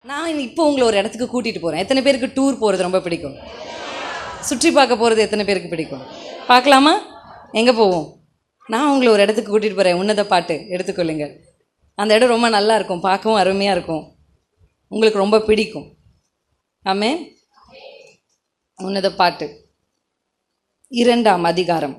நான் இப்போ உங்களை ஒரு இடத்துக்கு கூட்டிகிட்டு போகிறேன். எத்தனை பேருக்கு டூர் போகிறது ரொம்ப பிடிக்கும்? சுற்றி பார்க்க போகிறது எத்தனை பேருக்கு பிடிக்கும்? பார்க்கலாமா? எங்கே போவோம்? நான் உங்களை ஒரு இடத்துக்கு கூட்டிகிட்டு போகிறேன். உன்னத பாட்டு எடுத்துக்கொள்ளுங்க. அந்த இடம் ரொம்ப நல்லா இருக்கும், பார்க்கவும் அருமையாக இருக்கும், உங்களுக்கு ரொம்ப பிடிக்கும். ஆமென். உன்னத பாட்டு 2ஆம் அதிகாரம்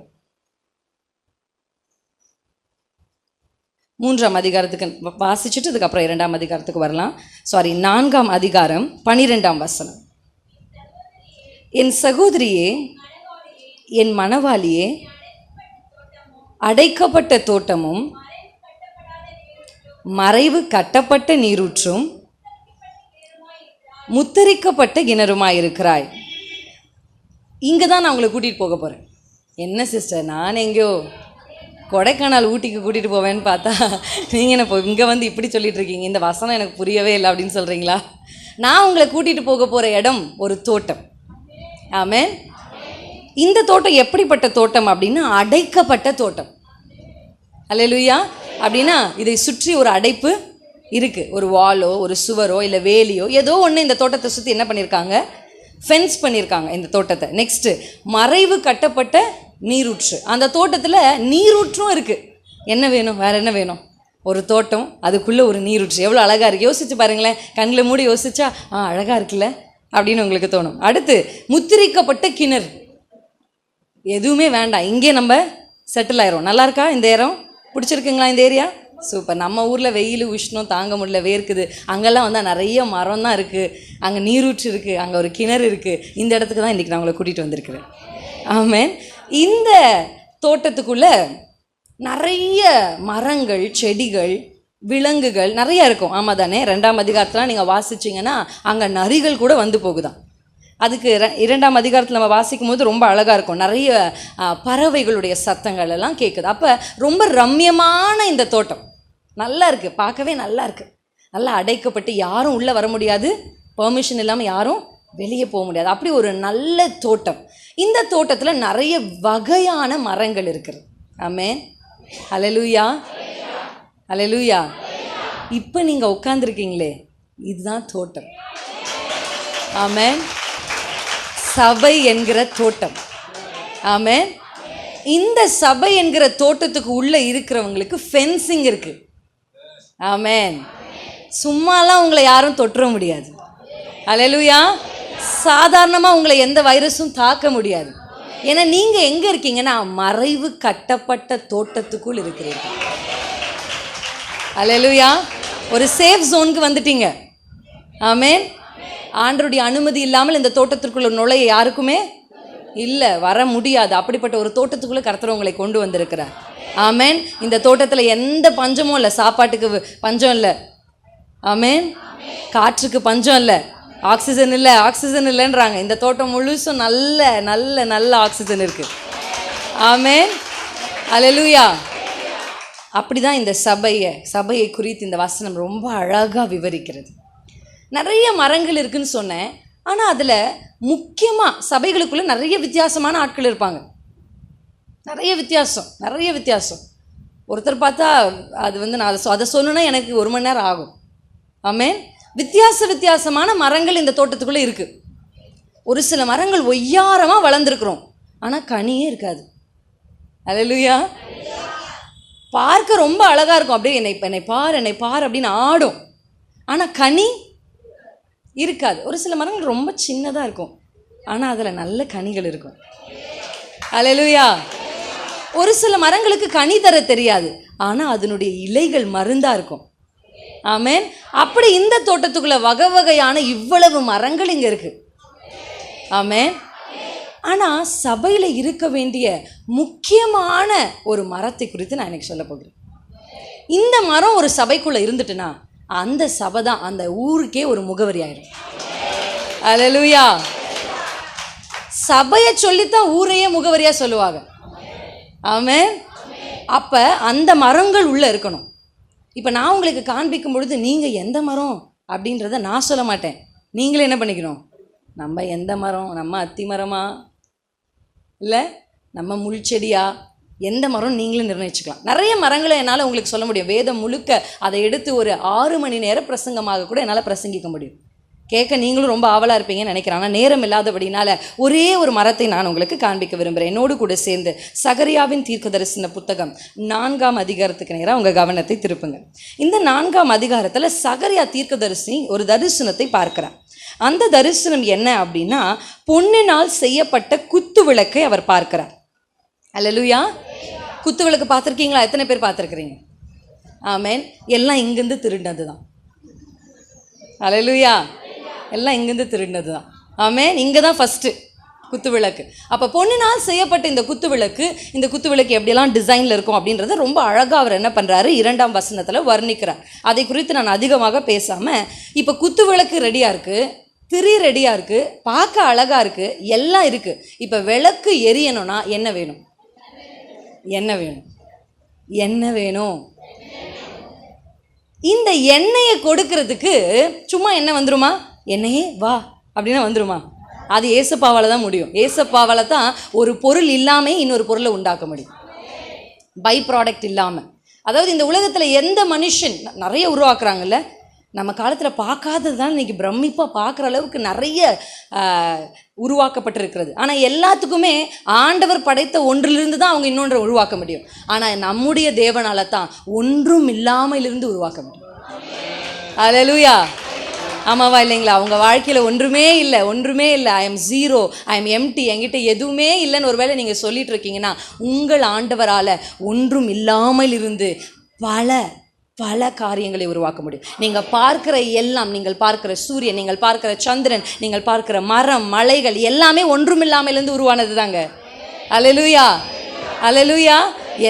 3ஆம் அதிகாரத்துக்கு வாசிச்சுட்டு அதுக்கப்புறம் 2ஆம் அதிகாரத்துக்கு வரலாம். 4ஆம் அதிகாரம் 12ஆம் வசனம். என் சகோதரியே, என் மணவாளியே, அடைக்கப்பட்ட தோட்டமும் மறைவு கட்டப்பட்ட நீரூற்றும் முத்தரிக்கப்பட்ட கிணறுமாயிருக்கிறாய். இங்கே தான் நான் உங்களை கூட்டிகிட்டு போக போகிறேன். என்ன சிஸ்டர், நான் எங்கேயோ கொடைக்கானல் ஊட்டிக்கு கூட்டிகிட்டு போவேன்னு பார்த்தா நீங்கள் என்ன இங்கே வந்து இப்படி சொல்லிட்டு இருக்கீங்க, இந்த வசனம் எனக்கு புரியவே இல்லை அப்படின்னு சொல்கிறீங்களா? நான் உங்களை கூட்டிகிட்டு போக போகிற இடம் ஒரு தோட்டம். ஆமென். இந்த தோட்டம் எப்படிப்பட்ட தோட்டம் அப்படின்னா அடைக்கப்பட்ட தோட்டம். அல்லேலூயா. அப்படின்னா இதை சுற்றி ஒரு அடைப்பு இருக்குது. ஒரு வாலோ ஒரு சுவரோ இல்லை வேலியோ ஏதோ ஒன்று இந்த தோட்டத்தை சுற்றி என்ன பண்ணியிருக்காங்க? ஃபென்ஸ் பண்ணியிருக்காங்க இந்த தோட்டத்தை. நெக்ஸ்ட்டு மறைவு கட்டப்பட்ட நீரூற்று. அந்த தோட்டத்தில் நீரூற்றும் இருக்குது. என்ன வேணும்? வேறு என்ன வேணும்? ஒரு தோட்டம், அதுக்குள்ளே ஒரு நீரூற்று. எவ்வளோ அழகாக இருக்குது, யோசிச்சு பாருங்களேன். கண்ணில் மூடி யோசிச்சா அழகாக இருக்குல்ல அப்படின்னு உங்களுக்கு தோணும். அடுத்து முத்திரிக்கப்பட்ட கிணறு. எதுவுமே வேண்டாம், இங்கே நம்ம செட்டில் ஆயிரும். நல்லா இருக்கா இந்த இடம்? பிடிச்சிருக்குங்களா இந்த ஏரியா? சூப்பர். நம்ம ஊரில் வெயில் உஷ்ணம் தாங்க முடியல, வேர்க்குது. அங்கெல்லாம் வந்தால் நிறைய மரம் தான் இருக்குது, அங்கே நீரூற்று இருக்குது, அங்கே ஒரு கிணறு இருக்குது. இந்த இடத்துக்கு தான் இன்றைக்கி நான் உங்களை கூட்டிகிட்டு வந்திருக்கிறேன். ஆமென். இந்த தோட்டத்துக்குள்ளே நிறைய மரங்கள், செடிகள், விலங்குகள் நிறைய இருக்கும். ஆமாம் தானே? 2ஆம் அதிகாரத்தில் நீங்கள் வாசிச்சிங்கன்னா அங்கே நரிகள் கூட வந்து போகுதான். அதுக்கு 2ஆம் அதிகாரத்தில் நம்ம வாசிக்கும் போது ரொம்ப அழகாக இருக்கும். நிறைய பறவைகளுடைய சத்தங்கள் எல்லாம் கேட்குது. அப்போ ரொம்ப ரம்யமான இந்த தோட்டம் நல்லா இருக்குது, பார்க்கவே நல்லா இருக்குது. நல்லா அடைக்கப்பட்டு யாரும் உள்ளே வர முடியாது, பெர்மிஷன் இல்லாமல் யாரும் வெளியே போக முடியாது. அப்படி ஒரு நல்ல தோட்டம். இந்த தோட்டத்தில் நிறைய வகையான மரங்கள் இருக்குது. ஆமென். அல்லேலூயா, அல்லேலூயா. இப்போ நீங்கள் உட்காந்துருக்கீங்களே, இதுதான் தோட்டம். ஆமென். சபை என்கிற தோட்டம். ஆமென். இந்த சபை என்கிற தோட்டத்துக்கு உள்ளே இருக்கிறவங்களுக்கு ஃபென்சிங் இருக்குது. ஆமென். சும்மாலாம் உங்களை யாரும் தொற்ற முடியாது. அல்லேலூயா. சாதாரணமாக உங்களை எந்த வைரஸும் தாக்க முடியாது. ஏன்னா நீங்கள் எங்கே இருக்கீங்கன்னா மறைவு கட்டப்பட்ட தோட்டத்துக்குள் இருக்கிறீர்கள். அல்லேலூயா. ஒரு சேஃப் ஜோனுக்கு வந்துட்டீங்க. ஆமென். ஆண்டவருடைய அனுமதி இல்லாமல் இந்த தோட்டத்திற்குள்ள நுழைய யாருக்குமே இல்லை, வர முடியாது. அப்படிப்பட்ட ஒரு தோட்டத்துக்குள்ளே கர்த்தர் உங்களை கொண்டு வந்திருக்கிறார். ஆமென். இந்த தோட்டத்தில் எந்த பஞ்சமும் இல்லை, சாப்பாட்டுக்கு பஞ்சம் இல்லை. ஆமென். காற்றுக்கு பஞ்சம் இல்லை, ஆக்சிஜன் இல்லை, ஆக்சிஜன் இல்லைன்றாங்க. இந்த தோட்டம் முழுசும் நல்ல நல்ல நல்ல ஆக்சிஜன் இருக்குது. ஆமென். அல்லேலூயா. அப்படி தான் இந்த சபையை குறித்து இந்த வசனம் ரொம்ப அழகாக விவரிக்கிறது. நிறைய மரங்கள் இருக்குதுன்னு சொன்னேன். ஆனால் அதில் முக்கியமாக சபைகளுக்குள்ளே நிறைய வித்தியாசமான ஆட்கள் இருப்பாங்க. நிறைய வித்தியாசம். ஒருத்தர் பார்த்தா அது நான் அதை சொல்லணுன்னா எனக்கு 1 மணி நேரம் ஆகும். ஆமென். வித்தியாசமான மரங்கள் இந்த தோட்டத்துக்குள்ளே இருக்குது. ஒரு சில மரங்கள் ஒய்யாரமாக வளர்ந்துருக்குறோம், ஆனால் கனியே இருக்காது. அல்லேலூயா. பார்க்க ரொம்ப அழகாக இருக்கும், அப்படியே என்னை பார் அப்படின்னு ஆடும், ஆனால் கனி இருக்காது. ஒரு சில மரங்கள் ரொம்ப சின்னதாக இருக்கும், ஆனால் அதில் நல்ல கனிகள் இருக்கும். அல்லேலூயா. ஒரு சில மரங்களுக்கு கனி தர தெரியாது, ஆனால் அதனுடைய இலைகள் மருந்தாக இருக்கும். ஆமென். அப்படி இந்த தோட்டத்துக்குள்ள வகை வகையான இவ்வளவு மரங்கள் இங்கே இருக்குது. ஆமென். ஆனால் சபையில் இருக்க வேண்டிய முக்கியமான ஒரு மரத்தை குறித்து நான் எனக்கு சொல்ல போகிறேன். இந்த மரம் ஒரு சபைக்குள்ளே இருந்துட்டுனா அந்த சபை தான் அந்த ஊருக்கே ஒரு முகவரி ஆயிடும். அல்லேலூயா. சபையை சொல்லித்தான் ஊரையே முகவரியாக சொல்லுவாங்க. ஆமென். அப்போ அந்த மரங்கள் உள்ளே இருக்கணும். இப்போ நான் உங்களுக்கு காண்பிக்கும் பொழுது நீங்கள் எந்த மரம் அப்படின்றத நான் சொல்ல மாட்டேன். நீங்களே என்ன பண்ணிக்கணும்? நம்ம எந்த மரம், நம்ம அத்தி மரமா இல்லை நம்ம முள் செடியா எந்த மரம் நீங்களும் நிர்ணயிச்சுக்கலாம். நிறைய மரங்களை என்னால் உங்களுக்கு சொல்ல முடியும். வேதம் முழுக்க அதை எடுத்து ஒரு 6 மணி நேர பிரசங்கமாக கூட என்னால் பிரசங்கிக்க முடியும். கேட்க நீங்களும் ரொம்ப ஆவலாக இருப்பீங்கன்னு நினைக்கிறேன். ஆனால் நேரம் இல்லாதபடினால ஒரே ஒரு மரத்தை நான் உங்களுக்கு காண்பிக்க விரும்புகிறேன். என்னோடு கூட சேர்ந்து சகரியாவின் தீர்க்கதரிசன புத்தகம் 4ஆம் அதிகாரத்துக்கு நேராக உங்கள் கவனத்தை திருப்புங்க. இந்த 4ஆம் அதிகாரத்தில் சகரியா தீர்க்கதரிசி ஒரு தரிசனத்தை பார்க்கிறார். அந்த தரிசனம் என்ன அப்படின்னா, பொன்னினால் செய்யப்பட்ட குத்து விளக்கை அவர் பார்க்கிறார். அல்லேலூயா. குத்து விளக்கு பார்த்துருக்கீங்களா? எத்தனை பேர் பார்த்துருக்குறீங்க? ஆமேன். எல்லாம் இங்கேருந்து திருடினது தான். அல்லேலூயா. எல்லாம் இங்கேருந்து திருடினது தான். ஆமேன். இங்கே தான் ஃபஸ்ட்டு குத்து விளக்கு. அப்போ பொன்னினால் செய்யப்பட்ட இந்த குத்து விளக்கு எப்படியெல்லாம் டிசைனில் இருக்கும் அப்படின்றத ரொம்ப அழகாக அவர் என்ன பண்ணுறாரு, 2ஆம் வசனத்தில் வர்ணிக்கிறார். அதை குறித்து நான் அதிகமாக பேசாமல், இப்போ குத்து விளக்கு ரெடியாக இருக்குது, திரி ரெடியாக இருக்குது, பார்க்க அழகாக இருக்குது, எல்லாம் இருக்குது. இப்போ விளக்கு எரியணும்னா என்ன வேணும்? என்ன வேணும்? என்ன வேணும்? இந்த எண்ணெயை கொடுக்கறதுக்கு சும்மா என்ன வந்துருமா? எண்ணெயே வா அப்படின்னா வந்துருமா? அது ஏசப்பாவால் தான் முடியும். ஏசப்பாவால் தான் ஒரு பொருள் இல்லாமல் இன்னொரு பொருளை உண்டாக்க முடியும். பை ப்ராடக்ட் இல்லாமல். அதாவது இந்த உலகத்தில் எந்த மனுஷன் நிறைய உருவாக்குறாங்கல்ல, நம்ம காலத்தில் பார்க்காதது தான் இன்றைக்கி பிரமிப்பாக பார்க்குற அளவுக்கு நிறைய உருவாக்கப்பட்டிருக்கிறது. ஆனால் எல்லாத்துக்குமே ஆண்டவர் படைத்த ஒன்றிலிருந்து தான் அவங்க இன்னொன்றை உருவாக்க முடியும். ஆனால் நம்முடைய தேவனால தான் ஒன்றும் இல்லாமல் இருந்து உருவாக்க முடியும். அல்லேலூயா. ஆமாவா இல்லைங்களா? அவங்க வாழ்க்கையில் ஒன்றுமே இல்லை. I am zero, I am empty, என்கிட்ட எதுவுமே இல்லைன்னு ஒருவேளை நீங்கள் சொல்லிட்டு இருக்கீங்கன்னா, உங்கள் ஆண்டவரால் ஒன்றும் இல்லாமல் இருந்து பல காரியங்களை உருவாக்க முடியும். நீங்கள் பார்க்குற எல்லாம், நீங்கள் பார்க்குற சூரியன், நீங்கள் பார்க்குற சந்திரன், நீங்கள் பார்க்குற மரம், மலைகள் எல்லாமே ஒன்றுமில்லாமலேருந்து உருவானது தாங்க. அல்லேலூயா. அல்லேலூயா.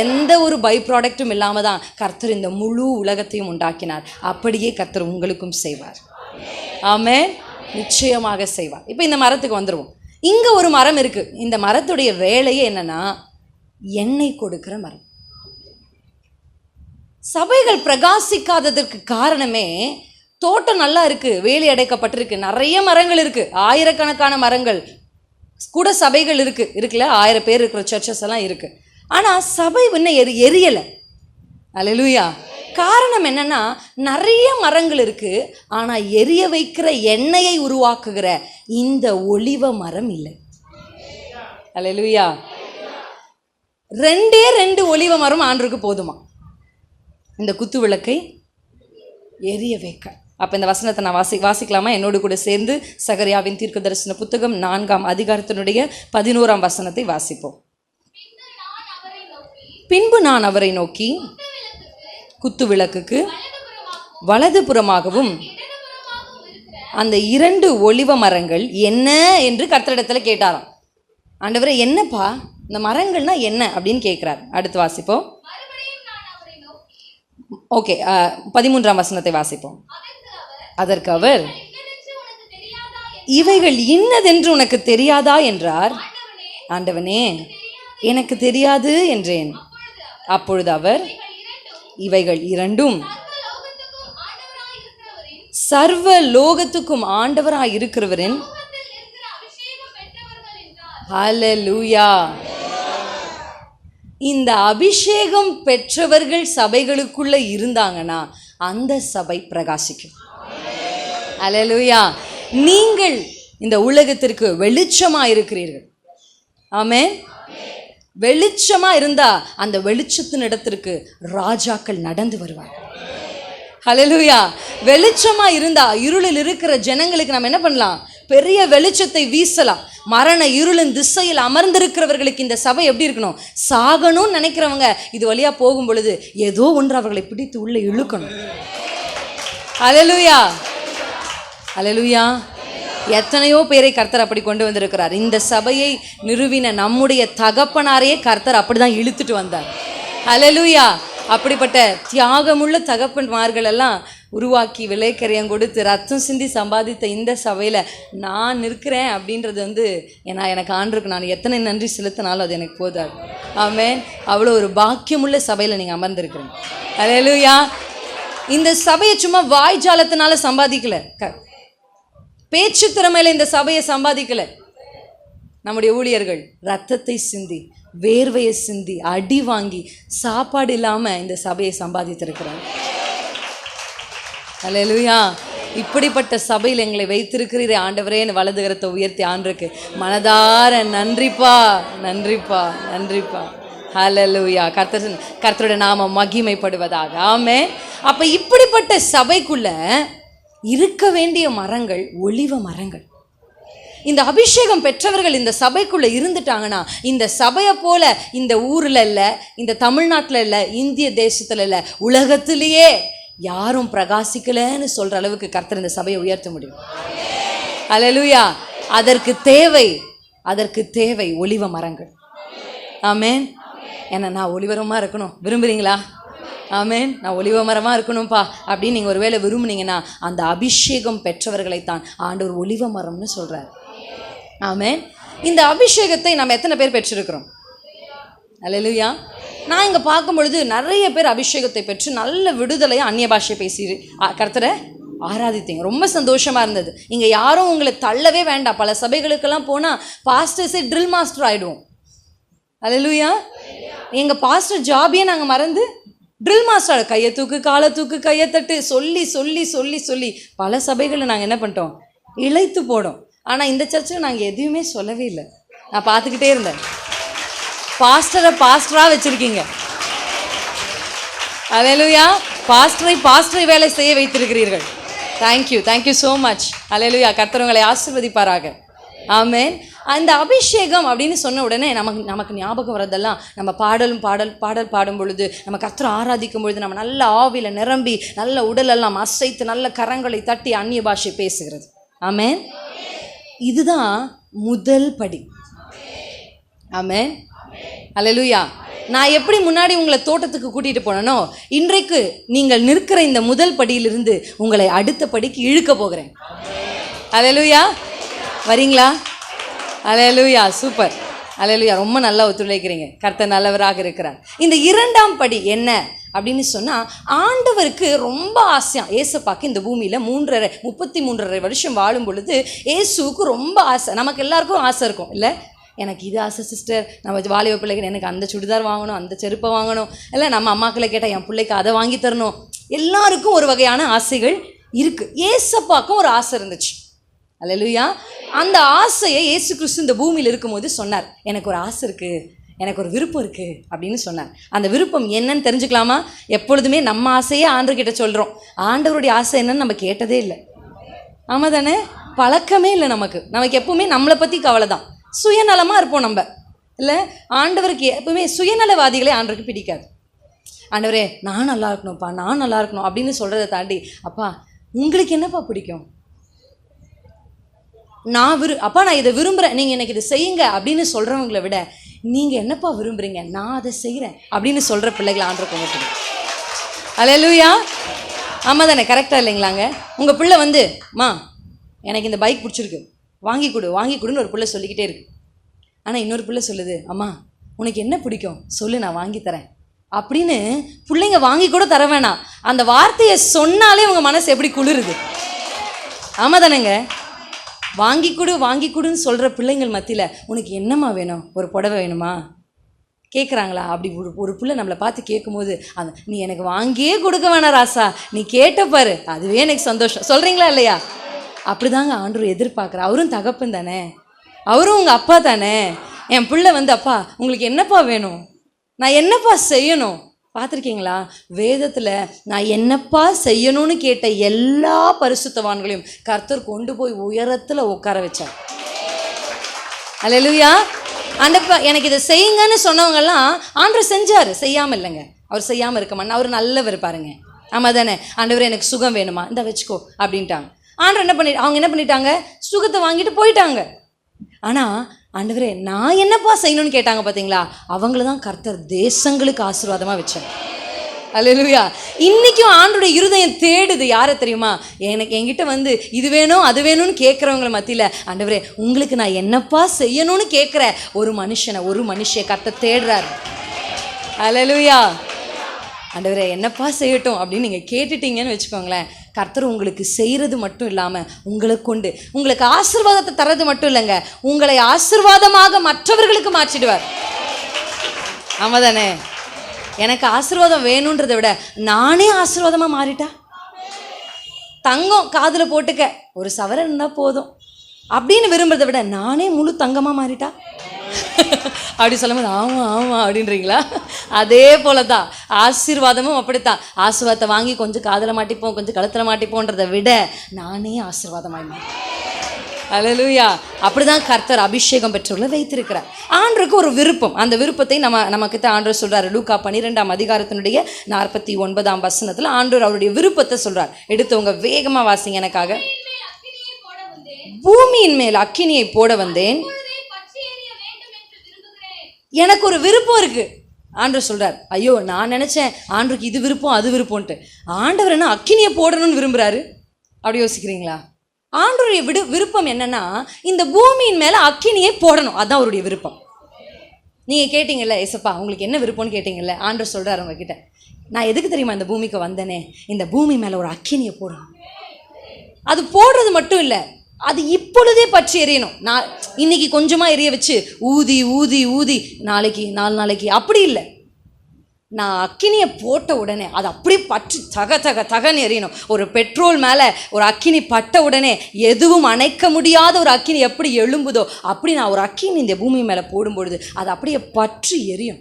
எந்த ஒரு பை ப்ராடக்ட்டும் இல்லாமல் தான் கர்த்தர் இந்த முழு உலகத்தையும் உண்டாக்கினார். அப்படியே கர்த்தர் உங்களுக்கும் செய்வார். ஆமென். நிச்சயமாக செய்வார். இப்போ இந்த மரத்துக்கு வந்துடுவோம். இங்கே ஒரு மரம் இருக்குது. இந்த மரத்துடைய வேலையே என்னன்னா, எண்ணெய் கொடுக்குற மரம். சபைகள் பிரகாசிக்காததற்கு காரணமே, தோட்டம் நல்லா இருக்குது, வேலி அடைக்கப்பட்டிருக்கு, நிறைய மரங்கள் இருக்குது, ஆயிரக்கணக்கான மரங்கள் கூட சபைகள் இருக்குல்ல, 1000 பேர் இருக்கிற சர்ச்சஸ் எல்லாம் இருக்குது. ஆனால் சபை இன்னும் எரியலை. அல்லேலூயா. காரணம் என்னன்னா, நிறைய மரங்கள் இருக்குது, ஆனால் எரிய வைக்கிற எண்ணெயை உருவாக்குகிற இந்த ஒலிவ மரம் இல்லை. அல்லேலூயா. 2 ஒலிவ மரம் ஆண்டருக்கு போதுமா இந்த குத்து விளக்கை எரிய வைக்க? அப்போ இந்த வசனத்தை நான் வாசிக்கலாமா? என்னோடு கூட சேர்ந்து சகரியாவின் தீர்க்கதரிசன புத்தகம் 4ஆம் அதிகாரத்தினுடைய 11ஆம் வசனத்தை வாசிப்போம். பின்பு நான் அவரை நோக்கி குத்து விளக்குக்கு வலதுபுறமாகவும் அந்த 2 ஒலிவ மரங்கள் என்ன என்று கர்த்தரிடத்தில் கேட்டாராம். ஆண்டவரே, என்னப்பா இந்த மரங்கள்னா என்ன அப்படின்னு கேட்குறார். அடுத்து வாசிப்போம். ஓகே, 13ஆம் வசனத்தை வாசிப்போம். அதற்கு அவர், இவைகள் இன்னதென்று உனக்கு தெரியாதா என்றார். ஆண்டவனே, எனக்கு தெரியாது என்றேன். அப்பொழுது அவர், இவைகள் 2 சர்வ லோகத்துக்கும் ஆண்டவராய் இருக்கிறவரின். ஹல்லேலூயா. இந்த அபிஷேகம் பெற்றவர்கள் சபைகளுக்குள்ள இருந்தாங்கன்னா அந்த சபை பிரகாசிக்கும். ஹல்லேலூயா. நீங்கள் இந்த உலகத்திற்கு வெளிச்சமா இருக்கிறீர்கள். ஆமென். வெளிச்சமா இருந்தா அந்த வெளிச்சத்தின் இடத்திற்கு ராஜாக்கள் நடந்து வருவாங்க. ஹல்லேலூயா. வெளிச்சமா இருந்தா இருளில் இருக்கிற ஜனங்களுக்கு நம்ம என்ன பண்ணலாம்? பெரிய வெளிச்சத்தை வீசலாம். மரண இருளின் திசையில் அமர்ந்திருக்கிறவர்களுக்கு இந்த சபை எப்படி இருக்கணும்? சாகணும்னு நினைக்கிறவங்க இது வழியா போகும் பொழுது ஏதோ ஒன்று அவர்களை பிடித்து உள்ள இழுக்கணும். ஹல்லேலூயா. ஹல்லேலூயா. எத்தனையோ பேரை கர்த்தர் அப்படி கொண்டு வந்திருக்கிறார். இந்த சபையை நிறுவின நம்முடைய தகப்பனாரையே கர்த்தர் அப்படிதான் இழுத்துட்டு வந்தார். ஹல்லேலூயா. அப்படிப்பட்ட தியாகமுள்ள தகப்பன்மார்கள் எல்லாம் உருவாக்கி விலைக்கரையம் கொடுத்து ரத்தம் சிந்தி சம்பாதித்த இந்த சபையில் நான் நிற்கிறேன் அப்படின்றது எனக்கு ஆண்டருக்கு நான் எத்தனை நன்றி செலுத்தினாலும் அது எனக்கு போதாது. ஆமென். அவ்வளோ ஒரு பாக்கியமுள்ள சபையில் நீங்கள் அமர்ந்திருக்கிறீங்க. ஹல்லேலூயா. இந்த சபையை சும்மா வாய் ஜாலத்தினால சம்பாதிக்கல, பேச்சு திறமையில இந்த சபையை சம்பாதிக்கல. நம்முடைய ஊழியர்கள் ரத்தத்தை சிந்தி, வேர்வையை சிந்தி, அடி வாங்கி, சாப்பாடு இல்லாமல் இந்த சபையை சம்பாதித்திருக்கிறாங்க. அல்லேலூயா. இப்படிப்பட்ட சபையில் எங்களை வைத்திருக்கிறீரே ஆண்டவரேன்னு வலது கரத்தை உயர்த்தி ஆண்டருக்கு மனதார நன்றிப்பா, நன்றிப்பா, நன்றிப்பா. ஹல்லேலூயா. கர்த்தருடைய நாமம் மகிமைப்படுவதாக. ஆமென். அப்போ இப்படிப்பட்ட சபைக்குள்ள இருக்க வேண்டிய மரங்கள் ஒலிவ மரங்கள். இந்த அபிஷேகம் பெற்றவர்கள் இந்த சபைக்குள்ளே இருந்துட்டாங்கன்னா, இந்த சபையை போல இந்த ஊரில் இல்லை, இந்த தமிழ்நாட்டில் இல்லை, இந்திய தேசத்தில் இல்லை, உலகத்திலேயே யாரும் பிரகாசிக்கலன்னு சொல்கிற அளவுக்கு கர்த்தர் இந்த சபையை உயர்த்த முடியும். அல்லேலூயா. அதற்கு தேவை ஒலிவ மரங்கள். ஆமென். ஏன்னா நான் ஒலிவரமாக இருக்கணும் விரும்புகிறீங்களா? ஆமென். நான் ஒலிவ மரமாக இருக்கணும்ப்பா அப்படின்னு நீங்கள் ஒரு வேளை விரும்புனீங்கன்னா, அந்த அபிஷேகம் பெற்றவர்களைத்தான் ஆண்டவர் ஒலிவ மரம்னு சொல்கிறார். ஆமென். இந்த அபிஷேகத்தை நம்ம எத்தனை பேர் பெற்றிருக்கிறோம்? அல்லேலூயா. நான் இங்கே பார்க்கும் பொழுது நிறைய பேர் அபிஷேகத்தை பெற்று நல்ல விடுதலையாக அந்நிய பாஷை பேசி கர்த்தரை ஆராதித்தீங்க. ரொம்ப சந்தோஷமாக இருந்தது. இங்கே யாரும் உங்களை தள்ளவே வேண்டாம். பல சபைகளுக்கெல்லாம் போனால் பாஸ்டர்ஸே ட்ரில் மாஸ்டர் ஆகிடுவோம். அல்லேலூயா. எங்கள் பாஸ்டர் ஜாபியே நாங்கள் மறந்து ட்ரில் மாஸ்டர், கையை தூக்கு, காலை தூக்கு, கையை தட்டு சொல்லி சொல்லி சொல்லி சொல்லி பல சபைகளில் நாங்கள் என்ன பண்ணிட்டோம், இழைத்து போடும். ஆனால் இந்த சர்ச்சில் நாங்கள் எதுவுமே சொல்லவே இல்லை. நான் பார்த்துக்கிட்டே இருந்தேன். பாஸ்டராக வச்சுருக்கீங்க. அல்லேலூயா. பாஸ்டரை வேலை செய்ய வைத்திருக்கிறீர்கள். Thank you so much. அல்லேலூயா. கர்த்தர் உங்களை ஆசீர்வதிப்பாராக. ஆமென். அந்த அபிஷேகம் அப்படின்னு சொன்ன உடனே நமக்கு ஞாபகம் வரதெல்லாம் நம்ம பாடல் பாடும் பொழுது, நம்ம கர்த்தரை ஆராதிக்கும் பொழுது, நம்ம நல்ல ஆவியில் நிரம்பி நல்ல உடலெல்லாம் அசைத்து நல்ல கரங்களை தட்டி அந்நிய பாஷை பேசுகிறது. ஆமென். இதுதான் முதல் படி. ஆமென். அல்லேலூயா. நான் எப்படி முன்னாடி உங்களை தோட்டத்துக்கு கூட்டிகிட்டு போனேனோ, இன்றைக்கு நீங்கள் நிற்கிற இந்த முதல் படியிலிருந்து உங்களை அடுத்த படிக்கு இழுக்க போகிறேன். அல்லேலூயா. வரீங்களா? அல்லேலூயா. சூப்பர். அல்லேலூயா. ரொம்ப நல்லா ஒத்துழைக்கிறீங்க. கர்த்தர் நல்லவராக இருக்கிறார். இந்த இரண்டாம் படி என்ன அப்படின்னு சொன்னால், ஆண்டவருக்கு ரொம்ப ஆசையாக ஏசப்பாக்கு இந்த பூமியில் 33.5 வருஷம் வாழும் பொழுது ஏசுவுக்கு ரொம்ப ஆசை. நமக்கு எல்லாருக்கும் ஆசை இருக்கும் இல்லை? எனக்கு இது ஆசை சிஸ்டர், நம்ம வாலிப பிள்ளைக்கு எனக்கு அந்த சுடிதார் வாங்கணும், அந்த செருப்பை வாங்கணும், இல்லை நம்ம அம்மாக்களை கேட்டால் என் பிள்ளைக்கு அதை வாங்கி தரணும். எல்லாருக்கும் ஒரு வகையான ஆசைகள் இருக்குது. ஏசப்பாக்கும் ஒரு ஆசை இருந்துச்சு. அல்லேலூயா. அந்த ஆசையை இயேசு கிறிஸ்து இந்த பூமியில் இருக்கும்போது சொன்னார், எனக்கு ஒரு ஆசை இருக்குது, எனக்கு ஒரு விருப்பம் இருக்குது அப்படின்னு சொன்னார். அந்த விருப்பம் என்னன்னு தெரிஞ்சுக்கலாமா? எப்பொழுதுமே நம்ம ஆசையே ஆண்டவர்கிட்ட சொல்கிறோம். ஆண்டவருடைய ஆசை என்னன்னு நம்ம கேட்டதே இல்லை. ஆமாம் தானே? பழக்கமே இல்லை நமக்கு எப்பவுமே நம்மளை பற்றி கவலை தான். சுயநலமாக இருப்போம் நம்ம இல்லை? ஆண்டவருக்கு எப்பவுமே சுயநலவாதிகளே ஆண்டவருக்கு பிடிக்காது. ஆண்டவரே நான் நல்லா இருக்கணும்ப்பா, நான் நல்லா இருக்கணும் அப்படின்னு சொல்கிறத தாண்டி, அப்பா உங்களுக்கு என்னப்பா பிடிக்கும், அப்பா நான் இதை விரும்புகிறேன், நீங்கள் எனக்கு இதை செய்யுங்க அப்படின்னு சொல்கிறவங்களை விட, நீங்கள் என்னப்பா விரும்புகிறீங்க, நான் அதை செய்கிறேன் அப்படின்னு சொல்கிற பிள்ளைகளை ஆண்டவருக்கு பிடிக்கும். அல்லேலூயா. ஆமாம் தானே? கரெக்டாக இல்லைங்களாங்க? உங்கள் பிள்ளை வந்து, மா எனக்கு இந்த பைக் பிடிச்சிருக்கு, வாங்கி கொடுன்னு ஒரு பிள்ளை சொல்லிக்கிட்டே இருக்கு. ஆனால் இன்னொரு பிள்ளை சொல்லுது, அம்மா உனக்கு என்ன பிடிக்கும் சொல்லு, நான் வாங்கி தரேன் அப்படின்னு. பிள்ளைங்க வாங்கி கூட தர வேணாம், அந்த வார்த்தையை சொன்னாலே உங்கள் மனசு எப்படி குளிருது. ஆமாம் தானேங்க? வாங்கி கொடுன்னு சொல்கிற பிள்ளைங்கள் மத்தியில் உனக்கு என்னம்மா வேணும், ஒரு புடவை வேணுமா கேட்குறாங்களா? அப்படி ஒரு பிள்ளை நம்மளை பார்த்து கேட்கும்போது, நீ எனக்கு வாங்கியே கொடுக்க வேணாம் ராசா, நீ கேட்டப்பாரு, அதுவே எனக்கு சந்தோஷம் சொல்கிறீங்களா இல்லையா? அப்படிதாங்க ஆண்டவர் எதிர்பார்க்குற. அவரும் தகப்பன் தானே, அவரும் உங்கள் அப்பா தானே. என் பிள்ளை வந்து, அப்பா உங்களுக்கு என்னப்பா வேணும், நான் என்னப்பா செய்யணும். பார்த்துருக்கீங்களா? வேதத்தில் நான் என்னப்பா செய்யணும்னு கேட்ட எல்லா பரிசுத்தவான்களையும் கர்த்தர் கொண்டு போய் உயரத்தில் உட்கார வச்சார். அல்லேலூயா. ஆண்டப்பா எனக்கு இதை செய்யுங்கன்னு சொன்னவங்கெல்லாம் ஆண்டவர் செஞ்சார், செய்யாமல் இல்லைங்க. அவர் செய்யாமல் இருக்க மாட்டேன், அவர் நல்லவர் பாருங்க. ஆமாம் தானே? ஆண்டவர் எனக்கு சுகம் வேணுமா, இந்த வச்சுக்கோ அப்படின்ட்டாங்க. ஆண்டவர் அவங்க என்ன பண்ணிட்டாங்க, சுகத்தை வாங்கிட்டு போயிட்டாங்க. ஆனால் ஆண்டவரே நான் என்னப்பா செய்யணும்னு கேட்டாங்க பார்த்தீங்களா, அவங்கள தான் கர்த்தர் தேசங்களுக்கு ஆசீர்வாதமாக வச்சார். அல்லேலூயா. இன்றைக்கும் ஆண்டோடைய இருதயம் தேடுது யாரை தெரியுமா? என்கிட்ட வந்து இது வேணும் அது வேணும்னு கேட்குறவங்களை மத்தியில், ஆண்டவரே உங்களுக்கு நான் என்னப்பா செய்யணும்னு கேட்குற ஒரு மனுஷியை கர்த்தர் தேடுறாரு. அல்லேலூயா. ஆண்டவரே என்னப்பா செய்யட்டும் அப்படின்னு நீங்கள் கேட்டுட்டீங்கன்னு வச்சுக்கோங்களேன், கர்த்தர் உங்களுக்கு செய்கிறது மட்டும் இல்லாமல் உங்களை கொண்டு உங்களுக்கு ஆசீர்வாதத்தை தர்றது மட்டும் இல்லைங்க, உங்களை ஆசீர்வாதமாக மற்றவர்களுக்கு மாற்றிடுவார். ஆமாம் தானே? எனக்கு ஆசீர்வாதம் வேணுன்றதை விட நானே ஆசீர்வாதமாக மாறிட்டா, தங்கம் காதில் போட்டுக்க ஒரு சவரன் இருந்தால் போதும் அப்படின்னு விரும்புறதை விட நானே முழு தங்கமாக மாறிட்டா அப்படி சொல்லும்போது ஆமாம் ஆமாம் அப்படின்றீங்களா? அதே போல தான் ஆசீர்வாதமும் அப்படித்தான். ஆசீர்வாதத்தை வாங்கி கொஞ்சம் காதில் மாட்டிப்போம், கொஞ்சம் கழுத்தில் மாட்டிப்போன்றதை விட நானே ஆசீர்வாதமாய் மாறேன். அல்லேலூயா. அப்படிதான் கர்த்தர் அபிஷேகம் பெற்றவர்களை வைத்திருக்கிறார். ஆண்டவருக்கு ஒரு விருப்பம், அந்த விருப்பத்தை நமக்கிட்ட ஆண்டவர் சொல்றாரு. லூக்கா 12ஆம் அதிகாரத்தினுடைய 49ஆம் வசனத்தில் ஆண்டவர் அவருடைய விருப்பத்தை சொல்றார். எடுத்தவங்க வேகமா வாசிங்க எனக்காக. பூமியின் மேல் அக்கினியை போட வந்தேன், எனக்கு ஒரு விருப்பம் இருக்கு. ஆண்டவர் சொல்றார். ஐயோ, நான் நினைச்சேன் ஆண்டவருக்கு இது விருப்பம் அது விருப்பம்ன்ட்டு. ஆண்டவர் என்ன அக்கினியை போடணும்னு விரும்புறாரு? அப்படி யோசிக்கிறீங்களா? ஆண்டவருடைய விருப்பம் என்னன்னா, இந்த பூமியின் மேல அக்கினியை போடணும். அதான் அவருடைய விருப்பம். நீங்க கேட்டீங்கல்ல, ஏசப்பா உங்களுக்கு என்ன விருப்பம்னு கேட்டீங்கல்ல, ஆண்டவர் சொல்றாரு உங்ககிட்ட, நான் எதுக்கு தெரியுமா இந்த பூமிக்கு வந்தேனே, இந்த பூமி மேல ஒரு அக்கினியை போடணும். அது போடுறது மட்டும் இல்லை, அது இப்பொழுதே பற்றி எரியணும். நான் இன்னைக்கு கொஞ்சமா எரிய வச்சு ஊதி ஊதி ஊதி நாளைக்கு 4 நாளைக்கு அப்படி இல்லை. நான் அக்கினியை போட்ட உடனே அது அப்படியே பற்றி தக தக தகன்னு எரியணும். ஒரு பெட்ரோல் மேலே ஒரு அக்கினி பட்ட உடனே எதுவும் அணைக்க முடியாத ஒரு அக்கினி எப்படி எழும்புதோ அப்படி நான் ஒரு அக்கினி இந்த பூமி மேலே போடும்பொழுது அது அப்படியே பற்றி எரியும்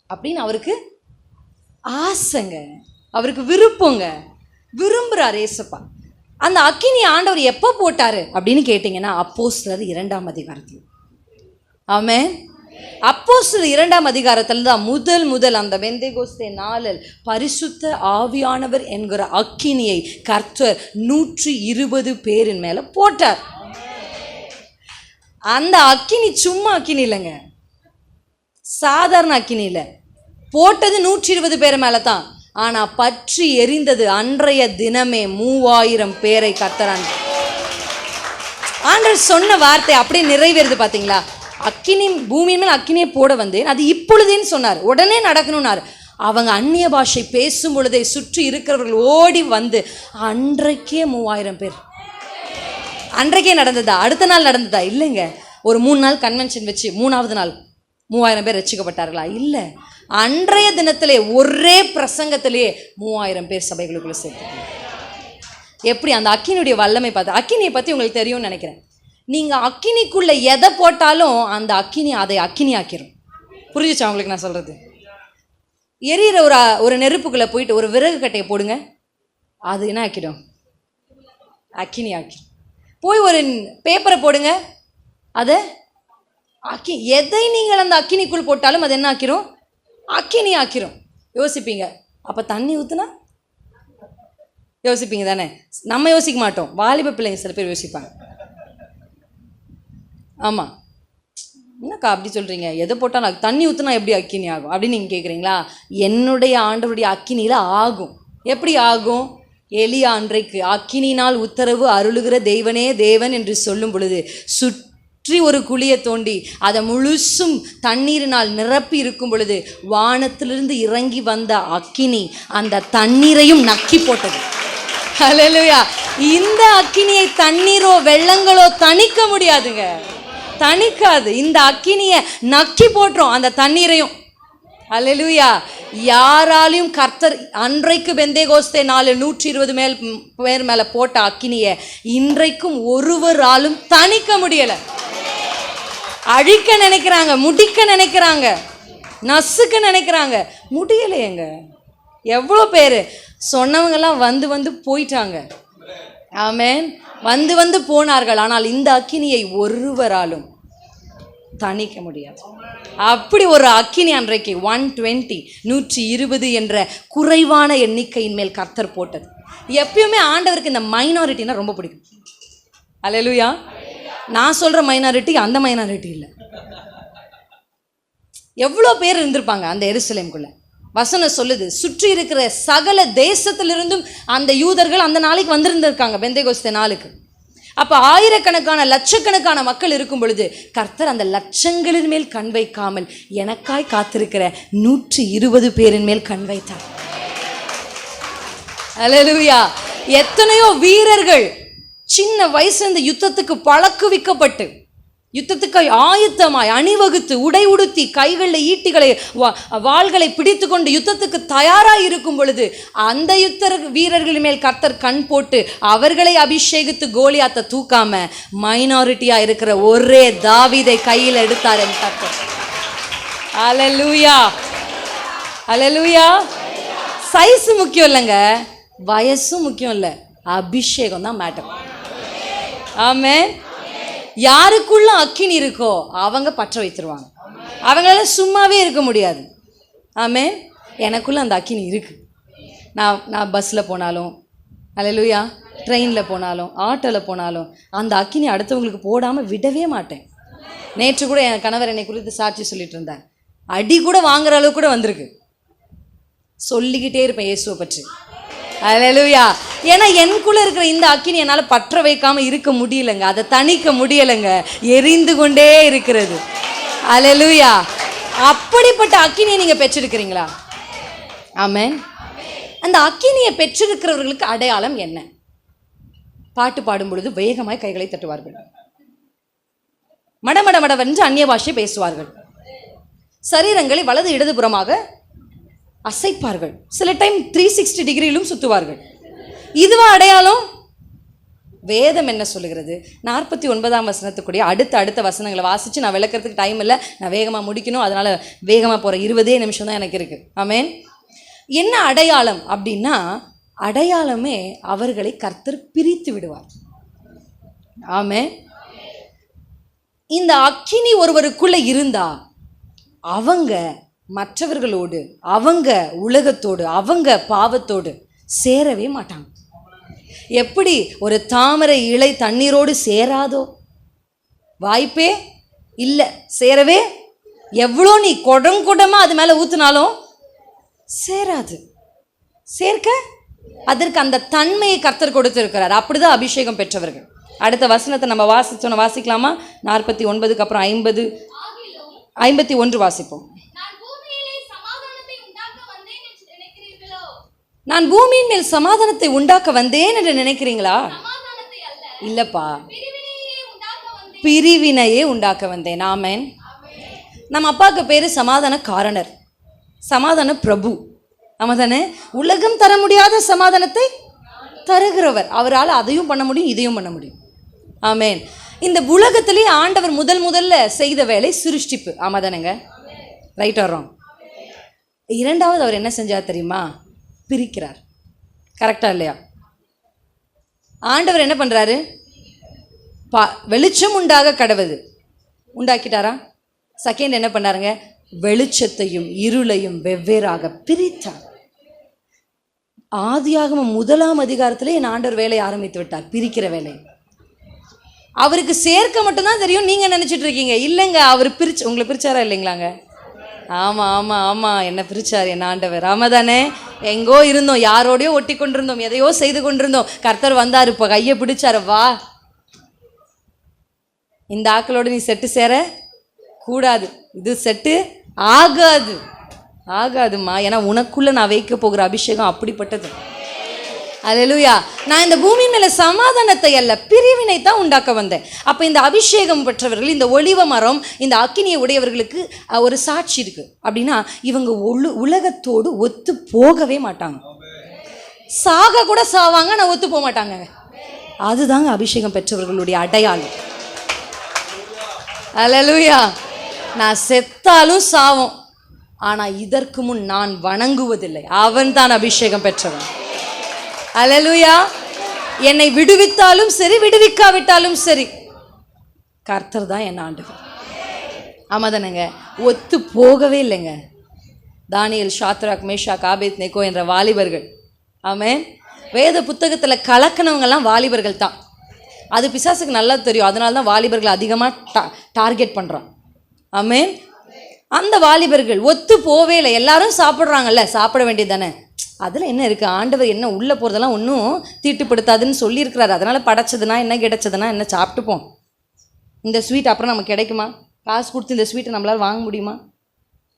அப்படின்னு அவருக்கு ஆசைங்க, அவருக்கு விருப்பங்க, விரும்புகிறார் ஏசப்பா. அந்த அக்கினி ஆண்டவர் எப்போ போட்டார் அப்படின்னு கேட்டிங்கன்னா, அப்போஸ்தலர் 2ஆம் அதிகாரத்தில். ஆமென். அப்போஸ்தலர் 2ஆம் அதிகாரத்தில் தான் முதல் அந்த பெந்தேகோஸ்தே நாளில் பரிசுத்த ஆவியானவர் என்கிற அக்கினியை கர்த்தர் 120 பேரின் மேலே போட்டார். அந்த அக்கினி சும்மா அக்கினி இல்லைங்க, சாதாரண அக்கினி இல்லை. போட்டது 120 பேர் மேலே தான். ஆனால் பற்றி எரிந்தது அன்றைய தினமே 3000 பேரை கர்த்தரான். ஆண்டவர் சொன்ன வார்த்தை அப்படியே நிறைவேறுது பார்த்தீங்களா? அக்கினி பூமியின் மேல் அக்கினியை போட வந்தேன், அது இப்பொழுதுன்னு சொன்னார், உடனே நடக்கணும்னார். அவங்க அந்நிய பாஷை பேசும் பொழுதே சுற்றி இருக்கிறவர்கள் ஓடி வந்து அன்றைக்கே 3000 பேர். அன்றைக்கே நடந்ததா? அடுத்த நாள் நடந்ததா? இல்லைங்க. ஒரு 3 நாள் கன்வென்ஷன் வச்சு 3ஆவது நாள் 3000 பேர் ரட்சிக்கப்பட்டார்களா? இல்லை. அன்றைய தினத்திலே ஒரே பிரசங்கத்திலேயே 3000 பேர் சபைகளுக்குள்ள சேர்த்துக்கணும். எப்படி அந்த அக்கினியுடைய வல்லமை பார்த்து, அக்கினியை பற்றி உங்களுக்கு தெரியும்னு நினைக்கிறேன். நீங்கள் அக்கினிக்குள்ள எதை போட்டாலும் அந்த அக்கினி அதை அக்கினி ஆக்கிரும். புரிஞ்சுச்சா உங்களுக்கு நான் சொல்கிறது? எரியிற ஒரு நெருப்புக்குள்ளே போயிட்டு ஒரு விறகு கட்டையை போடுங்க, அது என்ன ஆக்கிடும்? அக்கினி ஆக்கிடும். போய் ஒரு பேப்பரை போடுங்க, அதை எதை நீங்கள் அந்த அக்கினிக்குள் போட்டாலும் அது என்ன ஆக்கிரும்? அக்கினி ஆக்கிரும். யோசிப்பீங்க. அப்போ தண்ணி ஊற்றுனா யோசிப்பீங்க தானே? நம்ம யோசிக்க மாட்டோம், வாலிப பிள்ளைங்க சில பேர் யோசிப்பாங்க. ஆமாம், என்னக்கா அப்படி சொல்கிறீங்க, எதை போட்டாலும் அது தண்ணி ஊற்றுனா எப்படி அக்கினி ஆகும் அப்படின்னு நீங்கள் கேட்குறீங்களா? என்னுடைய ஆண்டவருடைய அக்கினியில் ஆகும். எப்படி ஆகும்? எலியா அன்றைக்கு அக்கினினால் உத்தரவு அருளுகிற தேவனே தேவன் என்று சொல்லும் பொழுது சுற்றி ஒரு குழியை தோண்டி அதை முழுசும் தண்ணீரினால் நிரப்பி இருக்கும் பொழுது வானத்திலிருந்து இறங்கி வந்த அக்கினி அந்த தண்ணீரையும் நக்கி போட்டது. ஹல்லேலூயா. இந்த அக்கினியை தண்ணீரோ வெள்ளங்களோ தணிக்க முடியாதுங்க, தணிக்காது. இந்த அக்கினியை நக்கி போட்டுரும் அந்த தண்ணீரையும். ஹல்லேலூயா. யாராலையும் கர்த்தர் அன்றைக்கு பெந்தேகோஸ்தே நாளில் 120 பேர் மேலே போட்ட அக்கினியை இன்றைக்கும் ஒருவராலும் தணிக்க முடியலை. அழிக்க நினைக்கிறாங்க, முடிக்க நினைக்கிறாங்க, நசுக்க நினைக்கிறாங்க, முடியலையேங்க. எவ்வளோ பேர் சொன்னவங்கெல்லாம் வந்து போயிட்டாங்க. ஆமென். வந்து போனார்கள். ஆனால் இந்த அக்கினியை ஒருவராலும் தணிக்க முடியாது. அப்படி ஒரு அக்கினி அன்றைக்கு 120 என்ற குறைவான எண்ணிக்கையின் மேல் கர்த்தர் போட்டது. எப்பயுமே ஆண்டவருக்கு இந்த மைனாரிட்டினா ரொம்ப பிடிக்கும். அல்லேலூயா. நான் சொல்கிற மைனாரிட்டி அந்த மைனாரிட்டி இல்லை. எவ்வளோ பேர் இருந்திருப்பாங்க அந்த எருசலேமுக்குள்ள. வசனம் சொல்லுது, சுற்றி இருக்கிற சகல தேசத்திலிருந்தும் அந்த யூதர்கள் அந்த நாளைக்கு வந்திருந்திருக்காங்க பெந்தேகோஸ்தே நாளுக்கு. அப்போ ஆயிரக்கணக்கான லட்சக்கணக்கான மக்கள் இருக்கும் பொழுது கர்த்தர் அந்த லட்சங்களின் மேல் கண் வைக்காமல் எனக்காய் காத்திருக்கிற 120 பேரின் மேல் கண் வைத்தார். அல்லேலூயா. எத்தனையோ வீரர்கள் சின்ன வயசுல இந்த யுத்தத்துக்கு பழக்குவிக்கப்பட்டு யுத்தத்துக்கு ஆயத்தமாய் அணிவகுத்து உடை உடுத்தி கைகளில் ஈட்டிகளை வாள்களை பிடித்து கொண்டு யுத்தத்துக்கு தயாராக இருக்கும் பொழுது அந்த வீரர்கள் மேல் கர்த்தர் கண் போட்டு அவர்களை அபிஷேகித்து கோலியாத்தை தூக்காம மைனாரிட்டியா இருக்கிற ஒரே தாவீதை கையில் எடுத்தார் என் கர்த்தர். அல்லேலூயா, அல்லேலூயா. சைஸ் முக்கியம் இல்லைங்க, வயசும் முக்கியம் இல்லை, அபிஷேகம் தான் மேட்டர். ஆமென். யாருக்குள்ள அக்கினி இருக்கோ அவங்க பற்ற வைத்துருவாங்க. அவங்களால சும்மாவே இருக்க முடியாது. ஆமென். எனக்குள்ள அந்த அக்கினி இருக்கு. நான் பஸ்ஸில் போனாலும், அல்லேலூயா, ட்ரெயினில் போனாலும், ஆட்டோவில் போனாலும் அந்த அக்கினி அடுத்தவங்களுக்கு போடாமல் விடவே மாட்டேன். நேற்று கூட என் கணவர் என்னை குறித்து சாட்சி சொல்லிட்டு இருந்தார். அடி கூட வாங்குற அளவு கூட வந்திருக்கு. சொல்லிக்கிட்டே இருப்பேன் இயேசுவை பற்றி. அல்லேலூயா. ஏன்னா எனக்குள்ள இருக்கிற இந்த அக்கினி என்னால் பற்ற வைக்காம இருக்க முடியலைங்க, அதை தணிக்க முடியலைங்க, எரிந்து கொண்டே இருக்கிறது. அல்லேலூயா. அப்படிப்பட்ட அக்கினியை நீங்க பெற்றிருக்கிறீங்களா? ஆமென். அந்த அக்கினியை பெற்றிருக்கிறவர்களுக்கு அடையாளம் என்ன? பாட்டு பாடும் பொழுது வேகமாய் கைகளை தட்டுவார்கள், மடமடமடவென்று அந்நிய பாஷை பேசுவார்கள், சரீரங்களை வலது இடதுபுறமாக அசைப்பார்கள், சில டைம் 360 டிகிரியிலும் சுற்றுவார்கள். இதுவா அடையாளம்? வேதம் என்ன சொல்லுகிறது? 49ஆம் வசனத்துக்குரிய அடுத்த வசனங்களை வாசித்து நான் விளக்கிறதுக்கு டைம் இல்லை, நான் வேகமாக முடிக்கணும், அதனால் வேகமாக போகிற 20 நிமிஷம் தான் எனக்கு இருக்குது. ஆமென். என்ன அடையாளம் அப்படின்னா, அடையாளமே அவர்களை கர்த்தர் பிரித்து விடுவார். ஆமென். இந்த அக்கினி ஒருவருக்குள்ளே இருந்தா அவங்க மற்றவர்களோடு, அவங்க உலகத்தோடு, அவங்க பாவத்தோடு சேரவே மாட்டாங்க. எப்படி ஒரு தாமரை இலை தண்ணீரோடு சேராதோ, வாய்ப்பே இல்லை, சேரவே. எவ்வளோ நீ குடமாக அது மேலே ஊற்றினாலும் சேராது. சேர்க்க அதற்கு அந்த தன்மையை கர்த்தர் கொடுத்திருக்கிறார். அப்படிதான் அபிஷேகம் பெற்றவர்கள். அடுத்த வசனத்தை நம்ம வாசிக்கலாமா? 49க்கு அப்புறம் 51 வாசிப்போம். நான் பூமியின் மேல் சமாதானத்தை உண்டாக்க வந்தேன் என்று நினைக்கிறீங்களா? இல்லப்பா, பிரிவினையே உண்டாக்க வந்தேன். ஆமென். நம்ம அப்பாவுக்கு பேரு சமாதான காரணர், சமாதான பிரபு. ஆமாதானே? உலகம் தர முடியாத சமாதானத்தை தருகிறவர். அவரால் அதையும் பண்ண முடியும், இதையும் பண்ண முடியும். ஆமென். இந்த உலகத்திலேயே ஆண்டவர் முதல்ல செய்த வேலை சிருஷ்டிப்பு. ஆமாதானேங்க? ரைட் வர்றோம். இரண்டாவது அவர் என்ன செஞ்சார் தெரியுமா? பிரிக்கிறார். கரெக்டா இல்லையா? ஆண்டவர் என்ன பண்றாரு? வெளிச்சம் உண்டாக கடவுது உண்டாக்கிட்டாரா? செகண்ட் என்ன பண்ணாருங்க? வெளிச்சத்தையும் இருளையும் வெவ்வேறாக பிரித்தார். ஆதியாகமம் 1ஆம் அதிகாரத்திலே என் ஆண்டவர் வேலையை ஆரம்பித்து விட்டார், பிரிக்கிற வேலை. அவருக்கு சேர்க்க மட்டும்தான் தெரியும், நீங்க நினைச்சிட்டு இருக்கீங்க. இல்லைங்க, அவர் உங்களை பிரிச்சாரா இல்லைங்களாங்க? ஆமா ஆமா ஆமா, என்ன பிரிச்சார் என் ஆண்டவர். ஆமாதானே? எங்கோ இருந்தோம், யாரோடையோ ஒட்டி கொண்டிருந்தோம், எதையோ செய்து கொண்டிருந்தோம். கர்த்தர் வந்தார், இப்போ கையை பிடிச்சாரு, வா, இந்த ஆக்களோடு நீ செட்டு சேர கூடாது, இது செட்டு ஆகாதுமா. ஏன்னா உனக்குள்ள நான் வைக்க போகிற அபிஷேகம் அப்படிப்பட்டது. அல்லேலூயா. நான் இந்த பூமியின் மேல சமாதானத்தை அல்ல, பிரிவினை தான் உண்டாக்க வந்தேன். அப்ப இந்த அபிஷேகம் பெற்றவர்கள், இந்த ஒளிவ மரம், இந்த அக்கினியை உடையவர்களுக்கு ஒரு சாட்சி இருக்கு. அப்படின்னா இவங்க உலகத்தோடு ஒத்து போகவே மாட்டாங்க. சாக கூட சாவாங்க, நான் ஒத்து போக மாட்டாங்க. அதுதாங்க அபிஷேகம் பெற்றவர்களுடைய அடையாளம். அல்லேலூயா. நான் செத்தாலும் சாவும், ஆனா இதற்கு முன் நான் வணங்குவதில்லை. அவன் தான் அபிஷேகம் பெற்றவன். அல்லேலூயா. என்னை விடுவித்தாலும் சரி, விடுவிக்காவிட்டாலும் சரி, கர்த்தர் தான் என் ஆண்டவர். ஆமாதானங்க? ஒத்து போகவே இல்லைங்க. தானியேல், ஷாத்ராக், மேஷாக், ஆபேத்நேகோ என்ற வாலிபர்கள், ஆமென், வேத புத்தகத்தில் கலக்கினவங்கெல்லாம் வாலிபர்கள் தான். அது பிசாசுக்கு நல்லா தெரியும். அதனால தான் வாலிபர்கள் அதிகமாக டார்கெட் பண்ணுறான். ஆமென். அந்த வாலிபர்கள் ஒத்து போவே இல்லை. எல்லாரும் சாப்பிட்றாங்கல்ல, சாப்பிட வேண்டியது தானே, அதில் என்ன இருக்குது? ஆண்டவர் என்ன உள்ளே போகிறதெல்லாம் ஒன்றும் தீட்டுப்படுத்தாதுன்னு சொல்லியிருக்கிறாரு. அதனால் படைச்சதுன்னா என்ன, கிடைச்சதுன்னா என்ன, சாப்பிட்டுப்போம். இந்த ஸ்வீட் அப்புறம் நமக்கு கிடைக்குமா? காசு கொடுத்து இந்த ஸ்வீட்டை நம்மளால் வாங்க முடியுமா?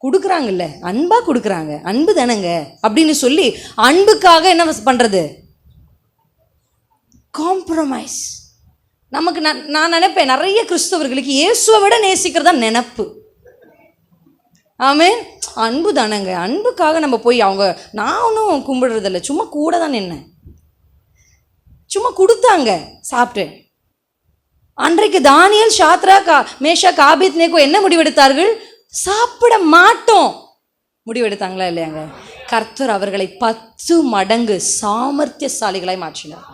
கொடுக்குறாங்கல்ல, அன்பாக கொடுக்குறாங்க, அன்பு தானேங்க அப்படின்னு சொல்லி அன்புக்காக என்ன பண்ணுறது? காம்ப்ரமைஸ். நமக்கு நான் நினைப்பேன், நிறைய கிறிஸ்தவர்களுக்கு இயேசுவை விட நேசிக்கிறதா நினப்பு. ஆமென். அன்பு தானேங்க, அன்புக்காக நம்ம போய் நான் ஒன்றும் கும்பிடுறதில்ல, சும்மா கூட தான் நின்னேன். சும்மா கொடுத்தாங்க, சாப்பிட்டேன். அன்றைக்கு தானியேல், சாத்ராக், மேஷாக், ஆபேத்நேகோ என்ன முடிவெடுத்தார்கள்? சாப்பிட மாட்டோம் முடிவெடுத்தாங்களா இல்லையாங்க? கர்த்தர் அவர்களை 10 மடங்கு சாமர்த்தியசாலிகளாய் மாற்றினார்.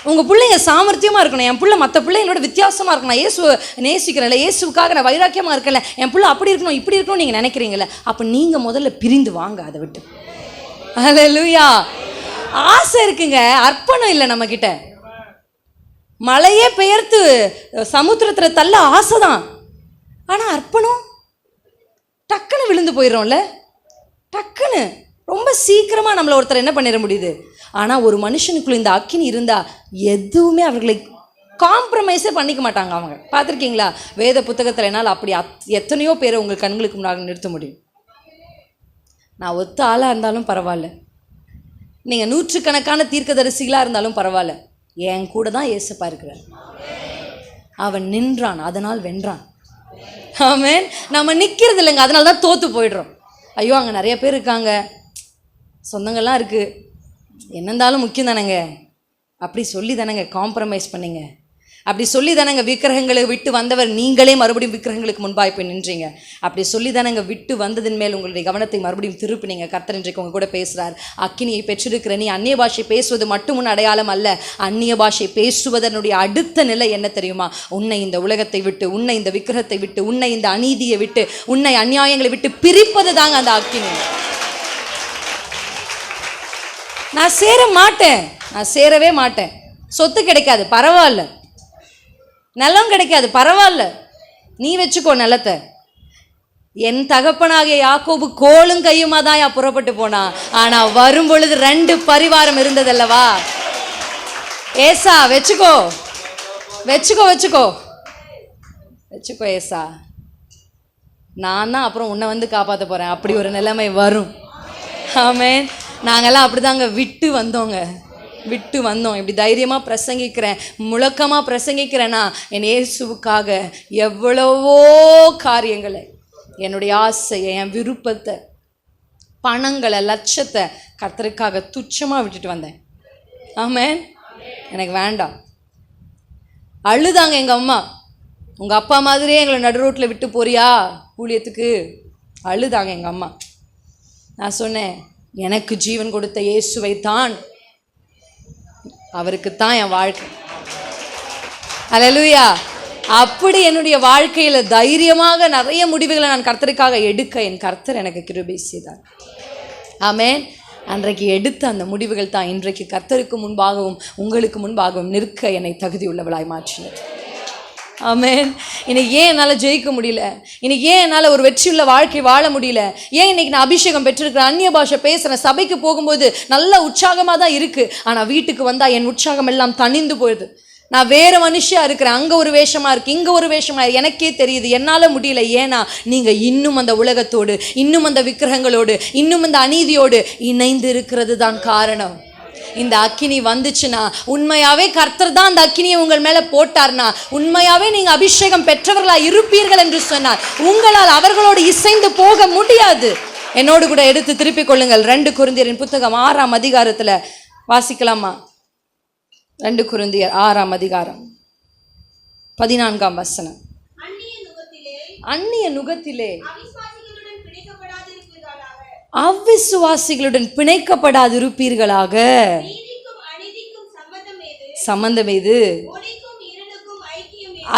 உங்கள் பிள்ளைங்க சாமர்த்தியமாக இருக்கணும். என் பிள்ளை மற்ற பிள்ளைங்களோட வித்தியாசமாக இருக்கணும். இயேசு நேசிக்கிறேன்ல, இயேசுக்காக நான் வைராக்கியமாக இருக்கல, என் பிள்ளை அப்படி இருக்கணும் இப்படி இருக்கணும் நீங்கள் நினைக்கிறீங்களே, அப்போ நீங்கள் முதல்ல பிரிந்து வாங்க அதை விட்டு. ஹல்லேலூயா. ஆசை இருக்குங்க, அர்ப்பணம் இல்லை நம்மக்கிட்ட. மழையே பெயர்த்து சமுத்திரத்தில் தள்ள ஆசை தான், ஆனால் அர்ப்பணம் டக்குன்னு விழுந்து போயிடுறோம்ல. டக்குன்னு ரொம்ப சீக்கிரமாக நம்மளை ஒருத்தர் என்ன பண்ணிட முடியுது. ஆனால் ஒரு மனுஷனுக்குள்ள இந்த அக்கினி இருந்தால் எதுவுமே அவர்களை காம்ப்ரமைஸே பண்ணிக்க மாட்டாங்க. அவங்க பார்த்துருக்கீங்களா? வேத புத்தகத்தில் என்னால் அப்படி எத்தனையோ பேரை உங்கள் கண்களுக்கு முன்னாடி நிறுத்த முடியும். நான் ஒத்த ஆளாக இருந்தாலும் பரவாயில்ல, நீங்கள் 100கணக்கான தீர்க்கதரிசிகளாக இருந்தாலும் பரவாயில்ல, என் கூட தான் ஏசப்பா இருக்கிறார். அவன் நின்றான், அதனால் வென்றான். ஆமென். நம்ம நிற்கிறது இல்லைங்க, அதனால தான் தோற்று போயிடுறோம். ஐயோ அங்கே நிறைய பேர் இருக்காங்க, சொந்தங்கள்லாம் இருக்குது, என்ன இருந்தாலும் முக்கியம் தானேங்க, அப்படி சொல்லி தானேங்க காம்ப்ரமைஸ் பண்ணிங்க. அப்படி சொல்லி தானேங்க விக்கிரகங்களை விட்டு வந்தவர் நீங்களே மறுபடியும் விக்கிரகங்களுக்கு முன்பாக போய் நின்றீங்க. அப்படி சொல்லி தானேங்க விட்டு வந்ததன் மேல் உங்களுடைய கவனத்தை மறுபடியும் திருப்பினீங்க. கர்த்தர் இன்றைக்கு உங்க கூட பேசுகிறார். அக்கினியை பெற்றிருக்கிற நீ அந்நிய பாஷை பேசுவது மட்டும் அடையாளம் அல்ல, அந்நிய பாஷை பேசுவதனுடைய அடுத்த நிலை என்ன தெரியுமா? உன்னை இந்த உலகத்தை விட்டு, உன்னை இந்த விக்கிரகத்தை விட்டு, உன்னை இந்த அநீதியை விட்டு, உன்னை அநியாயங்களை விட்டு பிரிப்பது தாங்க அந்த அக்கினி. நான் சேர மாட்டேன், நான் சேரவே மாட்டேன். சொத்து கிடைக்காது பரவாயில்ல, நிலம் கிடைக்காது பரவாயில்ல, நீ வச்சுக்கோ நிலத்தை. என் தகப்பனாகிய யாக்கோபு கோலும் கையுமா தான் புறப்பட்டு போனான், ஆனா வரும் பொழுது 2 பரிவாரம் இருந்ததல்லவா. ஏசா வச்சுக்கோ வச்சுக்கோ வச்சுக்கோ வச்சுக்கோ ஏசா, நான் தான் அப்புறம் உன்னை வந்து காப்பாற்ற போறேன். அப்படி ஒரு நிலைமை வரும். ஆமென். நாங்கெல்லாம் அப்படிதாங்க விட்டு வந்தோங்க, விட்டு வந்தோம். இப்படி தைரியமாக பிரசங்கிக்கிறேன், முழக்கமாக பிரசங்கிக்கிறேன்னா என் இயேசுவுக்காக எவ்வளவோ காரியங்களை, என்னுடைய ஆசையை, என் விருப்பத்தை, பணங்களை, லட்சத்தை கர்த்தருக்காக துச்சமாக விட்டுட்டு வந்தேன். ஆமென். எனக்கு வேண்டாம். அழுதாங்க எங்கள் அம்மா, உங்கள் அப்பா மாதிரியே எங்களை நடு ரோட்டில் விட்டு போறியா ஊழியத்துக்கு, அழுதாங்க எங்கள் அம்மா. நான் சொன்னேன், எனக்கு ஜீவன் கொடுத்த இயேசுவை தான், அவருக்குத்தான் என் வாழ்க்கை. அல்லேலூயா. அப்படி என்னுடைய வாழ்க்கையில் தைரியமாக நிறைய முடிவுகளை நான் கர்த்தருக்காக எடுக்க என் கர்த்தர் எனக்கு கிருபை செய்தார். ஆமென். அன்றைக்கு எடுத்த அந்த முடிவுகள் தான் இன்றைக்கு கர்த்தருக்கு முன்பாகவும் உங்களுக்கு முன்பாகவும் நிற்க என்னை தகுதி உள்ளவளாய் மாற்றினது. ஆமென். இன்னைக்கு ஏன் என்னால் ஜெயிக்க முடியல, இன்னைக்கு ஏன் என்னால் ஒரு வெற்றியுள்ள வாழ்க்கை வாழ முடியல, ஏன் இன்னைக்கு நான் அபிஷேகம் பெற்றிருக்கிறேன், அந்நிய பாஷை பேசுகிறேன், சபைக்கு போகும்போது நல்ல உற்சாகமாக தான் இருக்குது, ஆனால் வீட்டுக்கு வந்தால் என் உற்சாகம் எல்லாம் தணிந்து போயிடுது. நான் வேறு மனுஷியாக இருக்கிறேன், அங்கே ஒரு வேஷமாக இருக்குது, இங்கே ஒரு வேஷமாக, எனக்கே தெரியுது என்னால் முடியல. ஏன்னா நீங்கள் இன்னும் அந்த உலகத்தோடு, இன்னும் அந்த விக்கிரகங்களோடு, இன்னும் அந்த அநீதியோடு இணைந்து இருக்கிறது தான் காரணம். இந்த அக்கினி வந்துச்சுன்னா, உண்மையாவே கர்த்தர் தான் அந்த அக்கினியை உங்கள் மேலே போட்டார்னா, உண்மையாவே நீங்கள் அபிஷேகம் பெற்றவர்களாக இருப்பீர்கள் என்று சொன்னார், உங்களால் அவர்களோடு இசைந்து போக முடியாது. என்னோடு கூட எடுத்து திருப்பிக் கொள்ளுங்கள். 2 கொரிந்தியரின் புத்தகம் 6ஆம் அதிகாரத்தில் வாசிக்கலாமா? 2 கொரிந்தியர் 6ஆம் அதிகாரம் 14ஆம் வசனம். அந்நிய நுகத்திலே அவ்விசுவாசிகளுடன் பிணைக்கப்படாதிருப்பீர்களாக. சம்பந்தம் ஏது?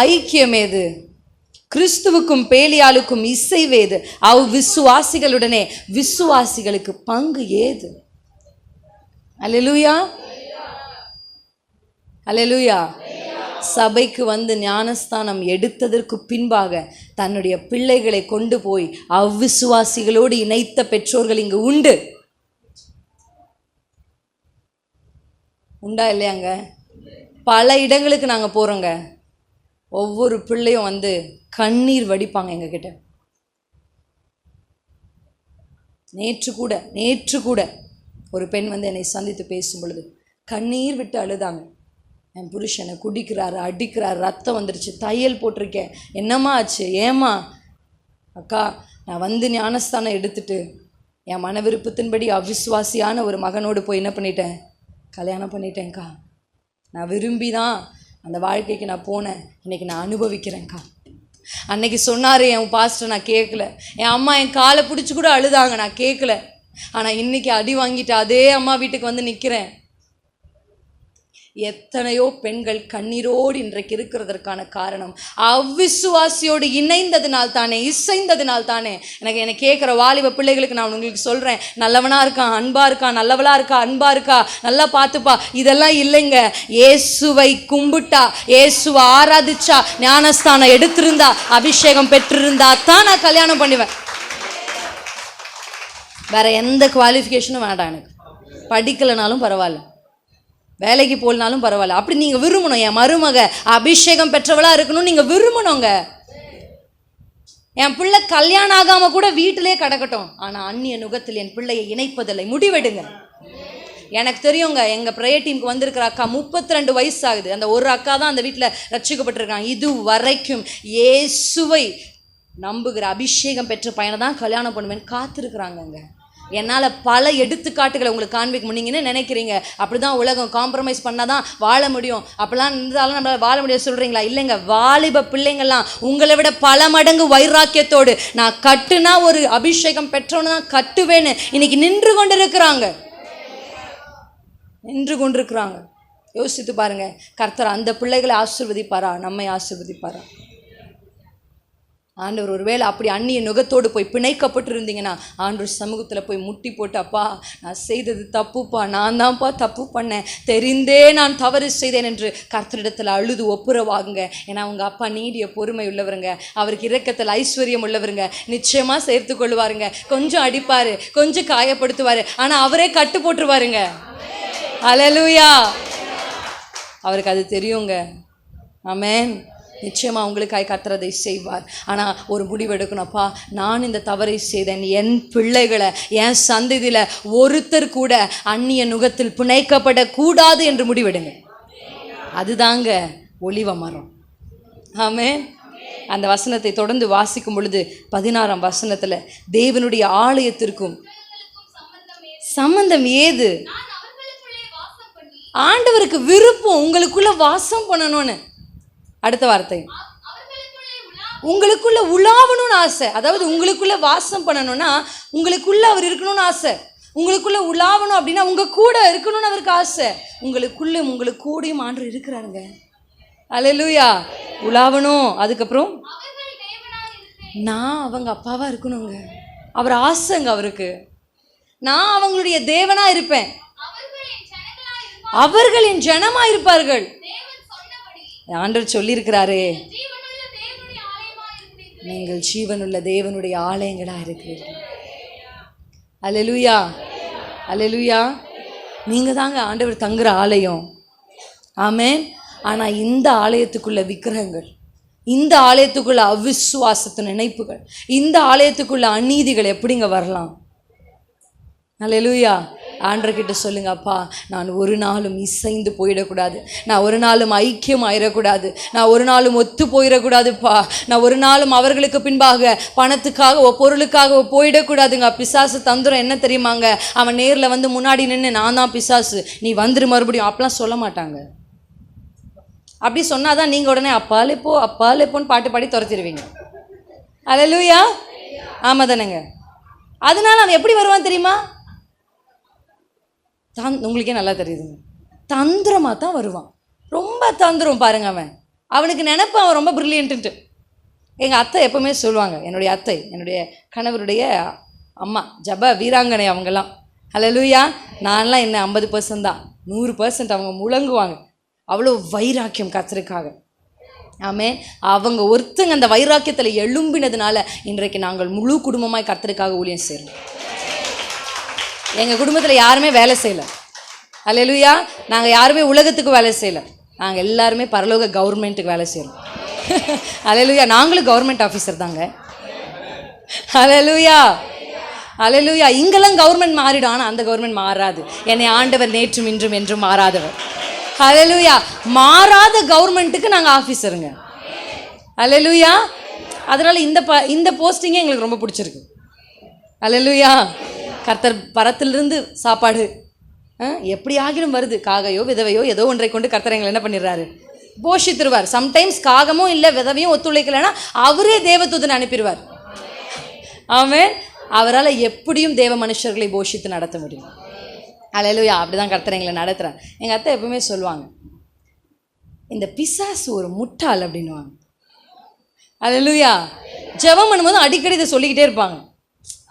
ஐக்கியம் ஏது? கிறிஸ்துவுக்கும் பேலியாளுக்கும் இசைவேது? அவ்விசுவாசிகளுடனே விசுவாசிகளுக்கு பங்கு ஏது? அல்லேலூயா, அல்லேலூயா. சபைக்கு வந்து ஞானஸ்தானம் எடுத்ததற்கு பின்பாக தன்னுடைய பிள்ளைகளை கொண்டு போய் அவ்விசுவாசிகளோடு இணைத்த பெற்றோர்கள் இங்கு உண்டு. உண்டா இல்லையாங்க? பல இடங்களுக்கு நாங்கள் போகிறோங்க, ஒவ்வொரு பிள்ளையும் வந்து கண்ணீர் வடிப்பாங்க எங்ககிட்ட. நேற்று கூட ஒரு பெண் வந்து என்னை சந்தித்து பேசும் பொழுது கண்ணீர் விட்டு அழுதாங்க. என் புருஷனை குடிக்கிறாரு, அடிக்கிறாரு, ரத்தம் வந்துருச்சு, தையல் போட்டிருக்கேன், என்னம்மா ஆச்சு, ஏம்மா? அக்கா, நான் வந்து ஞானஸ்தானம் எடுத்துட்டு என் மன விருப்பத்தின்படி அவிசுவாசியான ஒரு மகனோடு போய் என்ன பண்ணிட்டேன், கல்யாணம் பண்ணிட்டேன்க்கா. நான் விரும்பி தான் அந்த வாழ்க்கைக்கு நான் போனேன், இன்றைக்கி நான் அனுபவிக்கிறேன்க்கா. அன்னைக்கு சொன்னார் என் பாஸ்டர், நான் கேட்கல. என் அம்மா என் காலை பிடிச்சி கூட அழுதாங்க, நான் கேட்கல. ஆனால் இன்றைக்கி அடி வாங்கிட்டு அதே அம்மா வீட்டுக்கு வந்து நிற்கிறேன். எத்தனையோ பெண்கள் கண்ணீரோடு இன்றைக்கு இருக்கிறதற்கான காரணம் அவ்விசுவாசியோடு இணைந்ததினால் தானே, இசைந்ததினால் தானே. என்னை கேட்குற வாலிப பிள்ளைகளுக்கு நான் உங்களுக்கு சொல்கிறேன், நல்லவனாக இருக்கான், அன்பாக இருக்கான், நல்லவளாக இருக்கா, அன்பாக இருக்கா, நல்லா பார்த்துப்பா, இதெல்லாம் இல்லைங்க. இயேசுவை கும்பிட்டா, இயேசுவை ஆராதிச்சா, ஞானஸ்தானம் எடுத்திருந்தா, அபிஷேகம் பெற்றிருந்தா தான் நான் கல்யாணம் பண்ணுவேன். வேற எந்த குவாலிஃபிகேஷனும் வேண்டாம் எனக்கு. படிக்கலைனாலும் பரவாயில்ல, வேலைக்கு போகலனாலும் பரவாயில்ல. அப்படி நீங்கள் விரும்பணும். என் மருமக அபிஷேகம் பெற்றவளாக இருக்கணும்னு நீங்கள் விரும்பணுங்க. என் பிள்ளை கல்யாணம் ஆகாமல் கூட வீட்டிலே கிடக்கட்டும், ஆனால் அந்நிய நுகத்தில் என் பிள்ளையை இணைப்பதில்லை. முடிவெடுங்க. எனக்கு தெரியுங்க, எங்கள் ப்ரேயர் டீமுக்கு வந்திருக்கிற அக்கா 32 வயசு ஆகுது. அந்த ஒரு அக்கா தான் அந்த வீட்டில் ரட்சிக்கப்பட்டிருக்காங்க. இது வரைக்கும் இயேசுவை நம்புகிற அபிஷேகம் பெற்ற பையனை தான் கல்யாணம் பண்ணுவேன்னு காத்திருக்கிறாங்கங்க. என்னால் பல எடுத்துக்காட்டுகளை உங்களுக்கு காண்பிக்க முடியுங்கன்னு நினைக்கிறீங்க. அப்படி தான் உலகம், காம்ப்ரமைஸ் பண்ணால் தான் வாழ முடியும், அப்படிலாம் இருந்தாலும் நம்மளால் வாழ முடியும் சொல்கிறீங்களா? இல்லைங்க. வாலிப பிள்ளைங்கள்லாம் உங்களை விட பல மடங்கு வைராக்கியத்தோடு நான் கட்டுனா ஒரு அபிஷேகம் பெற்றவனு தான் கட்டுவேன்னு இன்னைக்கு நின்று கொண்டிருக்கிறாங்க. யோசித்து பாருங்க, கர்த்தர் அந்த பிள்ளைகளை ஆசீர்வதிப்பாரா, நம்மை ஆசீர்வதிப்பாரா? ஆண்டவர் ஒருவேளை அப்படி அந்நிய நுகத்தோடு போய் பிணைக்கப்பட்டு இருந்தீங்கன்னா ஆண்டவர் சமூகத்தில் போய் முட்டி போட்டு, அப்பா நான் செய்தது தப்புப்பா, நான் தான்ப்பா தப்பு பண்ணேன், தெரிந்தே நான் தவறு செய்தேன் என்று கர்த்தரிடத்தில் அழுது ஒப்புரவாகுங்க. ஏன்னா அவங்க அப்பா நீடிய பொறுமை உள்ளவருங்க, அவருக்கு இரக்கத்தில் ஐஸ்வர்யம் உள்ளவருங்க, நிச்சயமாக சேர்த்து கொள்வாருங்க. கொஞ்சம் அடிப்பார், கொஞ்சம் காயப்படுத்துவார், ஆனால் அவரே கட்டு போட்டுருவாருங்க. அல்லேலூயா. அவருக்கு அது தெரியுங்க. ஆமென். நிச்சயமாக உங்களுக்காய் கர்த்தர் செய்வார். ஆனால் ஒரு முடிவு எடுக்கணும்ப்பா, நான் இந்த தவறை செய்தேன், என் பிள்ளைகளை, என் சந்ததியில் ஒருத்தர் கூட அந்நிய நுகத்தில் பிணைக்கப்படக்கூடாது என்று முடிவெடுங்க. அதுதாங்க ஒலிவ மரம். ஆமென். அந்த வசனத்தை தொடர்ந்து வாசிக்கும் பொழுது 16ஆம் வசனத்தில் தேவனுடைய ஆலயத்திற்கும் சம்பந்தம் ஏது? ஆண்டவருக்கு விருப்பம் உங்களுக்குள்ள வாசம் பண்ணணும்னு. அடுத்த வார்த்தை, உங்களுக்குள்ள உலாவணும்னு ஆசை. அதாவது உங்களுக்குள்ள வாசம் பண்ணணும்னா உங்களுக்குள்ள அவர் இருக்கணும்னு ஆசை. உங்களுக்குள்ள உலாவணும் அப்படின்னா உங்க கூட இருக்கணும்னு அவருக்கு ஆசை. உங்களுக்கு கூடயும் ஆண்டவர் இருக்கிறாருங்க. அல்லேலூயா. உலாவணும். அதுக்கப்புறம் நான் அவங்க அப்பாவா இருக்கணுங்க. அவர் ஆசைங்க அவருக்கு. நான் அவங்களுடைய தேவனா இருப்பேன், அவர்கள் என் ஜனமா இருப்பார்கள். ஆண்டவர் சொல்லியிருக்கிறாரே, நீங்கள் ஜீவனுள்ள தேவனுடைய ஆலயங்களாக இருக்கிறீர்கள். அல்லேலூயா, அல்லேலூயா. நீங்கள் தாங்க ஆண்டவர் தங்குற ஆலயம். ஆமென். ஆனால் இந்த ஆலயத்துக்குள்ள விக்கிரகங்கள், இந்த ஆலயத்துக்குள்ள அவிசுவாசத்தின் நினைப்புகள், இந்த ஆலயத்துக்குள்ள அநீதிகள் எப்படிங்க வரலாம்? அல்லேலூயா. ஆண்டவர்கிட்ட சொல்லுங்க, அப்பா நான் ஒரு நாளும் இசைந்து போயிடக்கூடாது, நான் ஒரு நாளும் ஐக்கியம் ஆயிடக்கூடாது, நான் ஒரு நாளும் ஒத்து போயிடக்கூடாதுப்பா, நான் ஒரு நாளும் அவர்களுக்கு பின்பாக பணத்துக்காக பொருளுக்காக போயிடக்கூடாதுங்க. பிசாசு தந்திரம் என்ன தெரியுமாங்க? அவன் நேரில் வந்து முன்னாடி நின்று நான் தான் பிசாசு, நீ வந்துரு மறுபடியும், அப்படிலாம் சொல்ல மாட்டாங்க. அப்படி சொன்னாதான் நீங்கள் உடனே அப்பாலேப்போன்னு பாட்டு பாடி துரத்திடுவீங்க. அல்லேலூயா. ஆமாம் தானேங்க. அதனால அவன் எப்படி வருவான் தெரியுமா? உங்களுக்கே நல்லா தெரியுதுங்க, தந்திரமாக தான் வருவான். ரொம்ப தந்திரம் பாருங்க. அவனுக்கு நினைப்பான் அவன் ரொம்ப பிரில்லியன்ட்டு. எங்கள் அத்தை எப்போவுமே சொல்லுவாங்க, என்னுடைய அத்தை, என்னுடைய கணவருடைய அம்மா, ஜப வீராங்கனை அவங்கெல்லாம். அல்லேலூயா. நான்லாம் என்ன 50% தான், 100% அவங்க முழங்குவாங்க. அவ்வளோ வைராக்கியம் கர்த்தருக்காக. ஆமென். அவங்க ஒருத்தங்க அந்த வைராக்கியத்தில் எழும்பினதுனால இன்றைக்கு நாங்கள் முழு குடும்பமாய் கர்த்தருக்காக ஊழியம் செய்கிறோம். எங்கள் குடும்பத்தில் யாருமே வேலை செய்யலை. அல்லேலூயா. நாங்கள் யாருமே உலகத்துக்கு வேலை செய்யலை, நாங்கள் எல்லாருமே பரலோக கவர்மெண்ட்டுக்கு வேலை செய்கிறோம். அல்லேலூயா. நாங்களும் கவர்மெண்ட் ஆஃபீஸர் தாங்க. அல்லேலூயா. அல்லேலூயா. இங்கெல்லாம் கவர்மெண்ட் மாறிடும், ஆனால் அந்த கவர்மெண்ட் மாறாது. என்னை ஆண்டவர் நேற்றும் இன்றும் என்றும் மாறாதவர். அல்லேலூயா. மாறாத கவர்மெண்ட்டுக்கு நாங்கள் ஆஃபீஸருங்க. அல்லேலூயா. அதனால் இந்த போஸ்டிங்கே எங்களுக்கு ரொம்ப பிடிச்சிருக்கு. அல்லேலூயா. கர்த்தர் பரத்திலிருந்து சாப்பாடு எப்படி ஆகிடும் வருது. காகையோ விதவையோ ஏதோ ஒன்றை கொண்டு கர்த்தர் எங்களை என்ன பண்ணிடுறாரு, போஷித்துருவார். சம்டைம்ஸ் காகமும் இல்லை விதவையும் ஒத்துழைக்கலைன்னா அவரே தேவதூதனை அனுப்பிடுவார். ஆமென். அவரால் எப்படியும் தேவ மனுஷர்களை போஷித்து நடத்த முடியும். அல்லேலூயா. அப்படிதான் கர்த்தர் எங்களை நடத்துகிறார். எங்கள் அத்தை எப்பவுமே சொல்லுவாங்க, இந்த பிசாசு ஒரு முட்டாள் அப்படின்வாங்க. அல்லேலூயா. ஜெபம் பண்ணும்போது அடிக்கடி இதை சொல்லிக்கிட்டே இருப்பாங்க.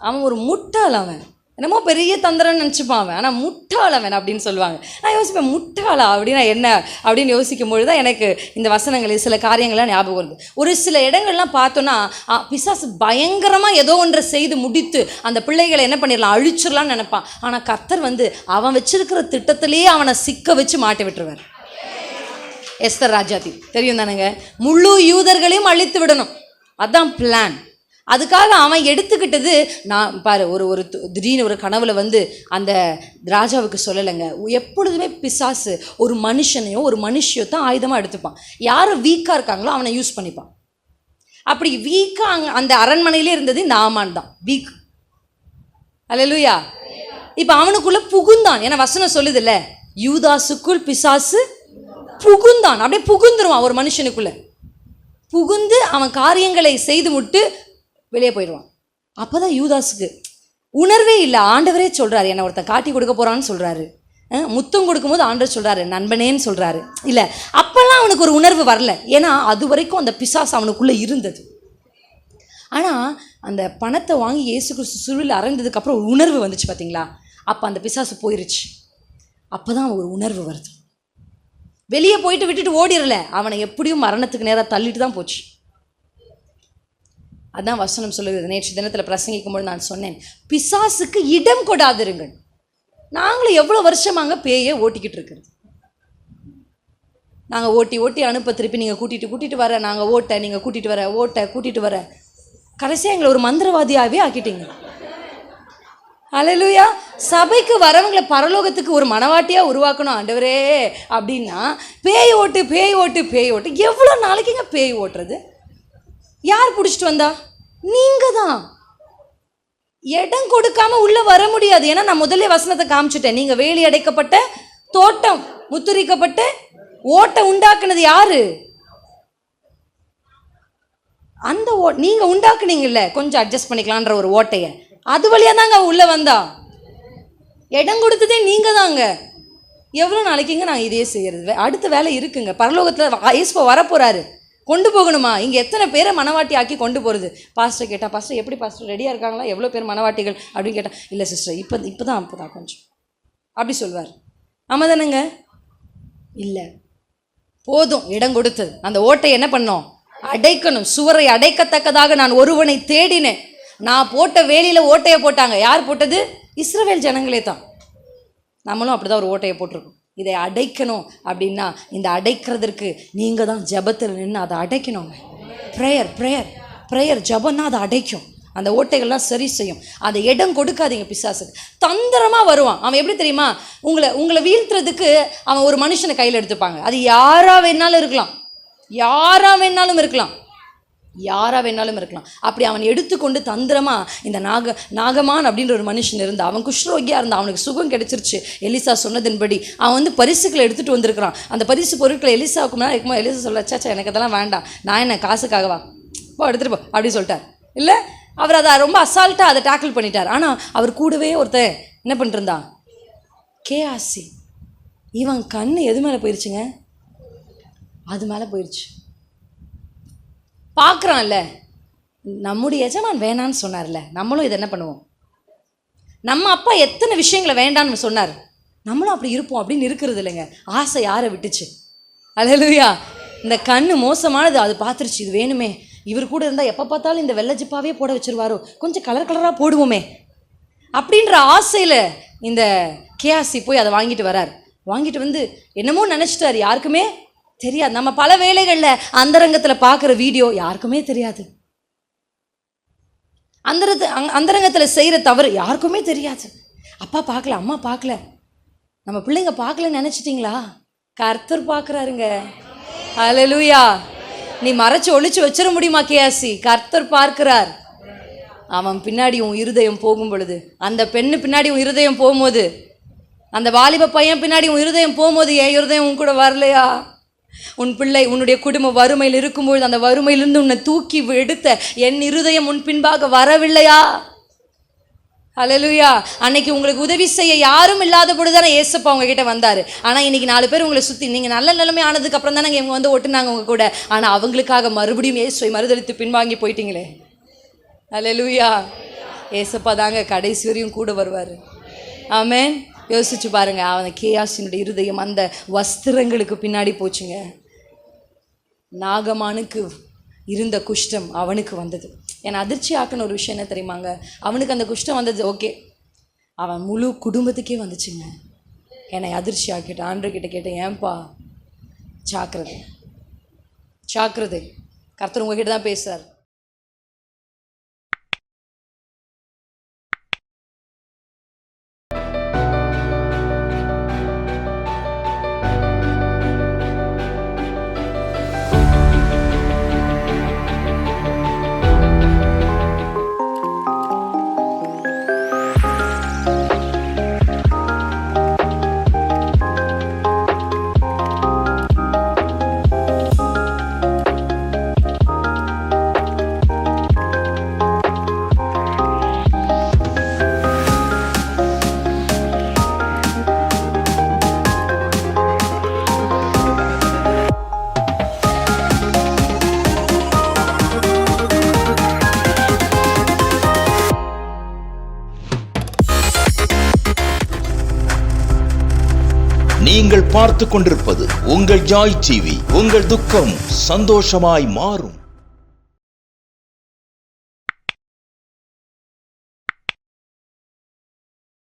அவன் ஒரு முட்டாள், அவன் என்னமோ பெரிய தந்திரம்னு நினச்சிப்பான் அவன், ஆனால் முட்டாள் அவன் அப்படின்னு சொல்லுவாங்க. நான் யோசிப்பேன், முட்டாளா அப்படின்னா என்ன அப்படின்னு யோசிக்கும் பொழுது தான் எனக்கு இந்த வசனங்கள் சில காரியங்கள்லாம் ஞாபகம் வருது. ஒரு சில இடங்கள்லாம் பார்த்தோன்னா பிசாசு பயங்கரமாக ஏதோ ஒன்றை செய்து முடித்து அந்த பிள்ளைகளை என்ன பண்ணிடலாம், அழிச்சிடலான்னு நினைப்பான். ஆனால் கர்த்தர் அவன் வச்சிருக்கிற திட்டத்திலேயே அவனை சிக்க வச்சு மாட்டி விட்டுருவார். எஸ்தர் ராஜாத்தி தெரியும் தானுங்க, முழு யூதர்களையும் அழித்து விடணும், அதுதான் பிளான். அதுக்காக அவன் எடுத்துக்கிட்டது, நான் பாரு ஒரு திடீர்னு ஒரு கனவுல அந்த ராஜாவுக்கு சொல்லலைங்க. எப்பொழுதுமே பிசாசு ஒரு மனுஷனையோ ஒரு மனுஷியோ தான் ஆயுதமாக எடுத்துப்பான். யார் வீக்காக இருக்காங்களோ அவனை யூஸ் பண்ணிப்பான். அப்படி வீக்காக அந்த அரண்மனையிலே இருந்தது இந்த ஆமான் தான் வீக். அல்லேலூயா. இப்போ அவனுக்குள்ள புகுந்தான். ஏன்னா வசனம் சொல்லுதில்ல, யூதாசுக்குள் பிசாசு புகுந்தான். அப்படியே புகுந்துருவான் ஒரு மனுஷனுக்குள்ள. புகுந்து அவன் காரியங்களை செய்து முட்டு வெளியே போயிடுவான். அப்போதான் யூதாஸுக்கு உணர்வே இல்லை. ஆண்டவரே சொல்கிறாரு, என்னை ஒருத்தன் காட்டி கொடுக்க போகிறான்னு சொல்கிறாரு. முத்தம் கொடுக்கும்போது ஆண்டவர் சொல்கிறாரு நண்பனேன்னு சொல்கிறாரு. இல்லை, அப்போல்லாம் அவனுக்கு ஒரு உணர்வு வரல. ஏன்னா அது வரைக்கும் அந்த பிசாசு அவனுக்குள்ளே இருந்தது. ஆனால் அந்த பணத்தை வாங்கி இயேசு கிறிஸ்து சிலுவையில் அறைந்ததுக்கப்புறம் ஒரு உணர்வு வந்துச்சு பார்த்தீங்களா, அப்போ அந்த பிசாசு போயிருச்சு. அப்போ தான் ஒரு உணர்வு வருது. வெளியே போயிட்டு விட்டுட்டு ஓடிடல, அவனை எப்படியும் மரணத்துக்கு நேராக தள்ளிட்டு தான் போச்சு. அதான் வசனம் சொல்லுகிறது. நேற்று தினத்தில் பிரசங்கிக்கும்போது நான் சொன்னேன், பிசாசுக்கு இடம் கொடாதிருங்கள். நாங்களும் எவ்வளோ வருஷமாங்க பேயை ஓட்டிக்கிட்டு இருக்கிறது. நாங்கள் ஓட்டி அனுப்ப, திருப்பி நீங்கள் கூட்டிகிட்டு வர, நாங்கள் ஓட்ட, நீங்கள் கூட்டிகிட்டு வர, ஓட்ட கூட்டிகிட்டு வர, கடைசியாக எங்களை ஒரு மந்திரவாதியாகவே ஆக்கிட்டீங்க. அல்லேலூயா. சபைக்கு வரவங்களை பரலோகத்துக்கு ஒரு மனவாட்டியாக உருவாக்கணும் ஆண்டவரே அப்படின்னா, பேய் ஓட்டு. எவ்வளோ நாளைக்குங்க பேய் ஓட்டுறது? யார் பிடிச்சிட்டு வந்தா? நீங்கள் தான். இடம் கொடுக்காம உள்ளே வர முடியாது. ஏன்னா நான் முதல்ல வசனத்தை காமிச்சிட்டேன். நீங்கள் வேலி அடைக்கப்பட்ட தோட்டம், முத்திரிக்கப்பட்ட ஓட்டை உண்டாக்குனது யாரு? அந்த நீங்கள் உண்டாக்குனீங்கல்ல, கொஞ்சம் அட்ஜஸ்ட் பண்ணிக்கலான்ற ஒரு ஓட்டையை, அது வழியாக தாங்க உள்ளே வந்தா. இடம் கொடுத்ததே நீங்கள் தாங்க. எவ்வளோ நாளைக்குங்க நாங்கள் இதே செய்கிறது? அடுத்த வேலை இருக்குங்க. பரலோகத்தில் இயேசு வரப்போகிறாரு, கொண்டு போகணுமா? இங்கே எத்தனை பேரை மனவாட்டி ஆக்கி கொண்டு போகிறது? பாஸ்டர் கேட்டால், பாஸ்டர் எப்படி பாஸ்டர் ரெடியாக இருக்காங்களா, எவ்வளோ பேர் மனவாட்டிகள் அப்படின்னு கேட்டால், இல்லை சிஸ்டர் இப்போ தான் கொஞ்சம் அப்படி சொல்வார். ஆமாம் தானேங்க? இல்லை, போதும் இடம் கொடுத்தது. அந்த ஓட்டை என்ன பண்ணோம்? அடைக்கணும். சுவரை அடைக்கத்தக்கதாக நான் ஒருவனை தேடினேன். நான் போட்ட வேலியில் ஓட்டையை போட்டாங்க. யார் போட்டது? இஸ்ரவேல் ஜனங்களே தான். நம்மளும் அப்படி தான் ஒரு ஓட்டையை போட்டிருக்கோம். இதை அடைக்கணும் அப்படின்னா, இந்த அடைக்கிறதுக்கு நீங்கள் தான் ஜபத்தில் நின்று அதை அடைக்கணுங்க. ப்ரேயர் ஜபன்னா அதை அடைக்கும். அந்த ஓட்டைகள்லாம் சரி செய்யும். அந்த இடம் கொடுக்காதீங்க பிசாசுக்கு. தந்திரமாக வருவான். அவன் எப்படி தெரியுமா? உங்களை வீழ்த்துறதுக்கு அவன் ஒரு மனுஷனை கையில் எடுத்துப்பாங்க. அது யாராக வேணாலும் இருக்கலாம். அப்படி அவன் எடுத்துக்கொண்டு தந்திரமாக இந்த நாகமான் அப்படின்ற ஒரு மனுஷன் இருந்தான். அவன் குஷ்ரோகியாக இருந்தான். அவனுக்கு சுகம் கிடைச்சிருச்சு. எலிசா சொன்னதின்படி அவன் பரிசுகளை எடுத்துகிட்டு வந்திருக்கிறான். அந்த பரிசு பொருட்களை எலிசாவுக்கு முன்னாடி இருக்கும்போது எலிசா சொல்ல, சாச்சா எனக்கு அதெல்லாம் வேண்டாம், நான் என்ன காசுக்காகவா, எடுத்துகிட்டு போ அப்படி சொல்லிட்டார். இல்லை, அவர் அதை ரொம்ப அசால்ட்டாக அதை டேக்கிள் பண்ணிட்டார். ஆனால் அவர் கூடவே ஒருத்தன் என்ன பண்ணிட்டு இருந்தான்? கேஆசி. இவன் கண்ணு எது மேலே போயிடுச்சுங்க? அது மேலே போயிடுச்சு. பார்க்குறான்ல, நம்முடைய எஜமான் வேணான்னு சொன்னார்ல, நம்மளும் இதை என்ன பண்ணுவோம்? நம்ம அப்பா எத்தனை விஷயங்களை வேண்டான்னு சொன்னார், நம்மளும் அப்படி இருப்போம் அப்படின்னு இருக்கிறது இல்லைங்க. ஆசை யாரை விட்டுச்சு? அல்லேலூயா. இந்த கண்ணு மோசமானது, அது பார்த்துருச்சு, இது வேணுமே, இவர் கூட இருந்தால் எப்போ பார்த்தாலும் இந்த வெள்ளை ஜிப்பாவே போட வச்சுருவாரோ, கொஞ்சம் கலராக போடுவோமே அப்படின்ற ஆசையில் இந்த கேஆசி போய் அதை வாங்கிட்டு வந்து என்னமோ நினச்சிட்டார். யாருக்குமே தெரியாது. நம்ம பல வேளைகளில் அந்தரங்கத்தில் பார்க்குற வீடியோ யாருக்குமே தெரியாது. அந்தரங்கத்தில் செய்கிற தவறு யாருக்குமே தெரியாது. அப்பா பார்க்கல, அம்மா பார்க்கல, நம்ம பிள்ளைங்க பார்க்கலன்னு நினச்சிட்டிங்களா? கர்த்தர் பார்க்குறாருங்க. ஹல்லேலூயா. நீ மறைச்சு ஒளிச்சு வச்சிட முடியுமா கேசி? கர்த்தர் பார்க்கிறார். அவன் பின்னாடி உன் இருதயம் போகும் பொழுது, அந்த பெண்ணு பின்னாடி உன் இருதயம் போகும்போது, அந்த வாலிப பையன் பின்னாடி உன் இருதயம் போகும்போது, என் இருதயம் உன் கூட வரலையா? உன் பிள்ளை உன்னுடைய குடும்ப வறுமையில் இருக்கும்பொழுது அந்த வறுமையிலிருந்து உன்னை தூக்கி எடுத்த என் இருதயம் உன் பின்பாக வரவில்லையா? ஹல்லேலூயா. அன்னைக்கு உங்களுக்கு உதவி செய்ய யாரும் இல்லாத பொழுது தானே ஏசப்பா உங்ககிட்ட வந்தார். ஆனால் இன்னைக்கு 4 பேர் உங்களை சுற்றி, நீங்கள் நல்ல நிலைமை ஆனதுக்கு அப்புறம் தானே இவங்க வந்து ஒட்டுனாங்க உங்க கூட. ஆனால் அவங்களுக்காக மறுபடியும் இயேசுவை மறுதலித்து பின்வாங்கி போயிட்டீங்களே. ஹல்லேலூயா. ஏசப்பா தாங்க கடைசி வரையும் கூட வருவார். ஆமென். யோசிச்சு பாருங்க, அவன் கேயாசினுடைய இருதயம் அந்த வஸ்திரங்களுக்கு பின்னாடி போச்சுங்க. நாகமானுக்கு இருந்த குஷ்டம் அவனுக்கு வந்தது. என்னை அதிர்ச்சி ஆக்குன ஒரு விஷயம் என்ன தெரியுமாங்க? அவனுக்கு அந்த குஷ்டம் வந்தது ஓகே, அவன் முழு குடும்பத்துக்கே வந்துச்சுங்க. என்னை அதிர்ச்சி ஆக்கிட்டான். ஆண்டவர்கிட்ட கேட்டேன், ஏன்பா? ஜாக்கிரதை, ஜாக்கிரதை. கர்த்தர் உங்ககிட்ட தான் பேசுறார். நீங்கள் பார்த்து கொண்டிருப்பது உங்கள் ஜாய் டிவி. உங்கள் துக்கம் சந்தோஷமாய் மாறும்.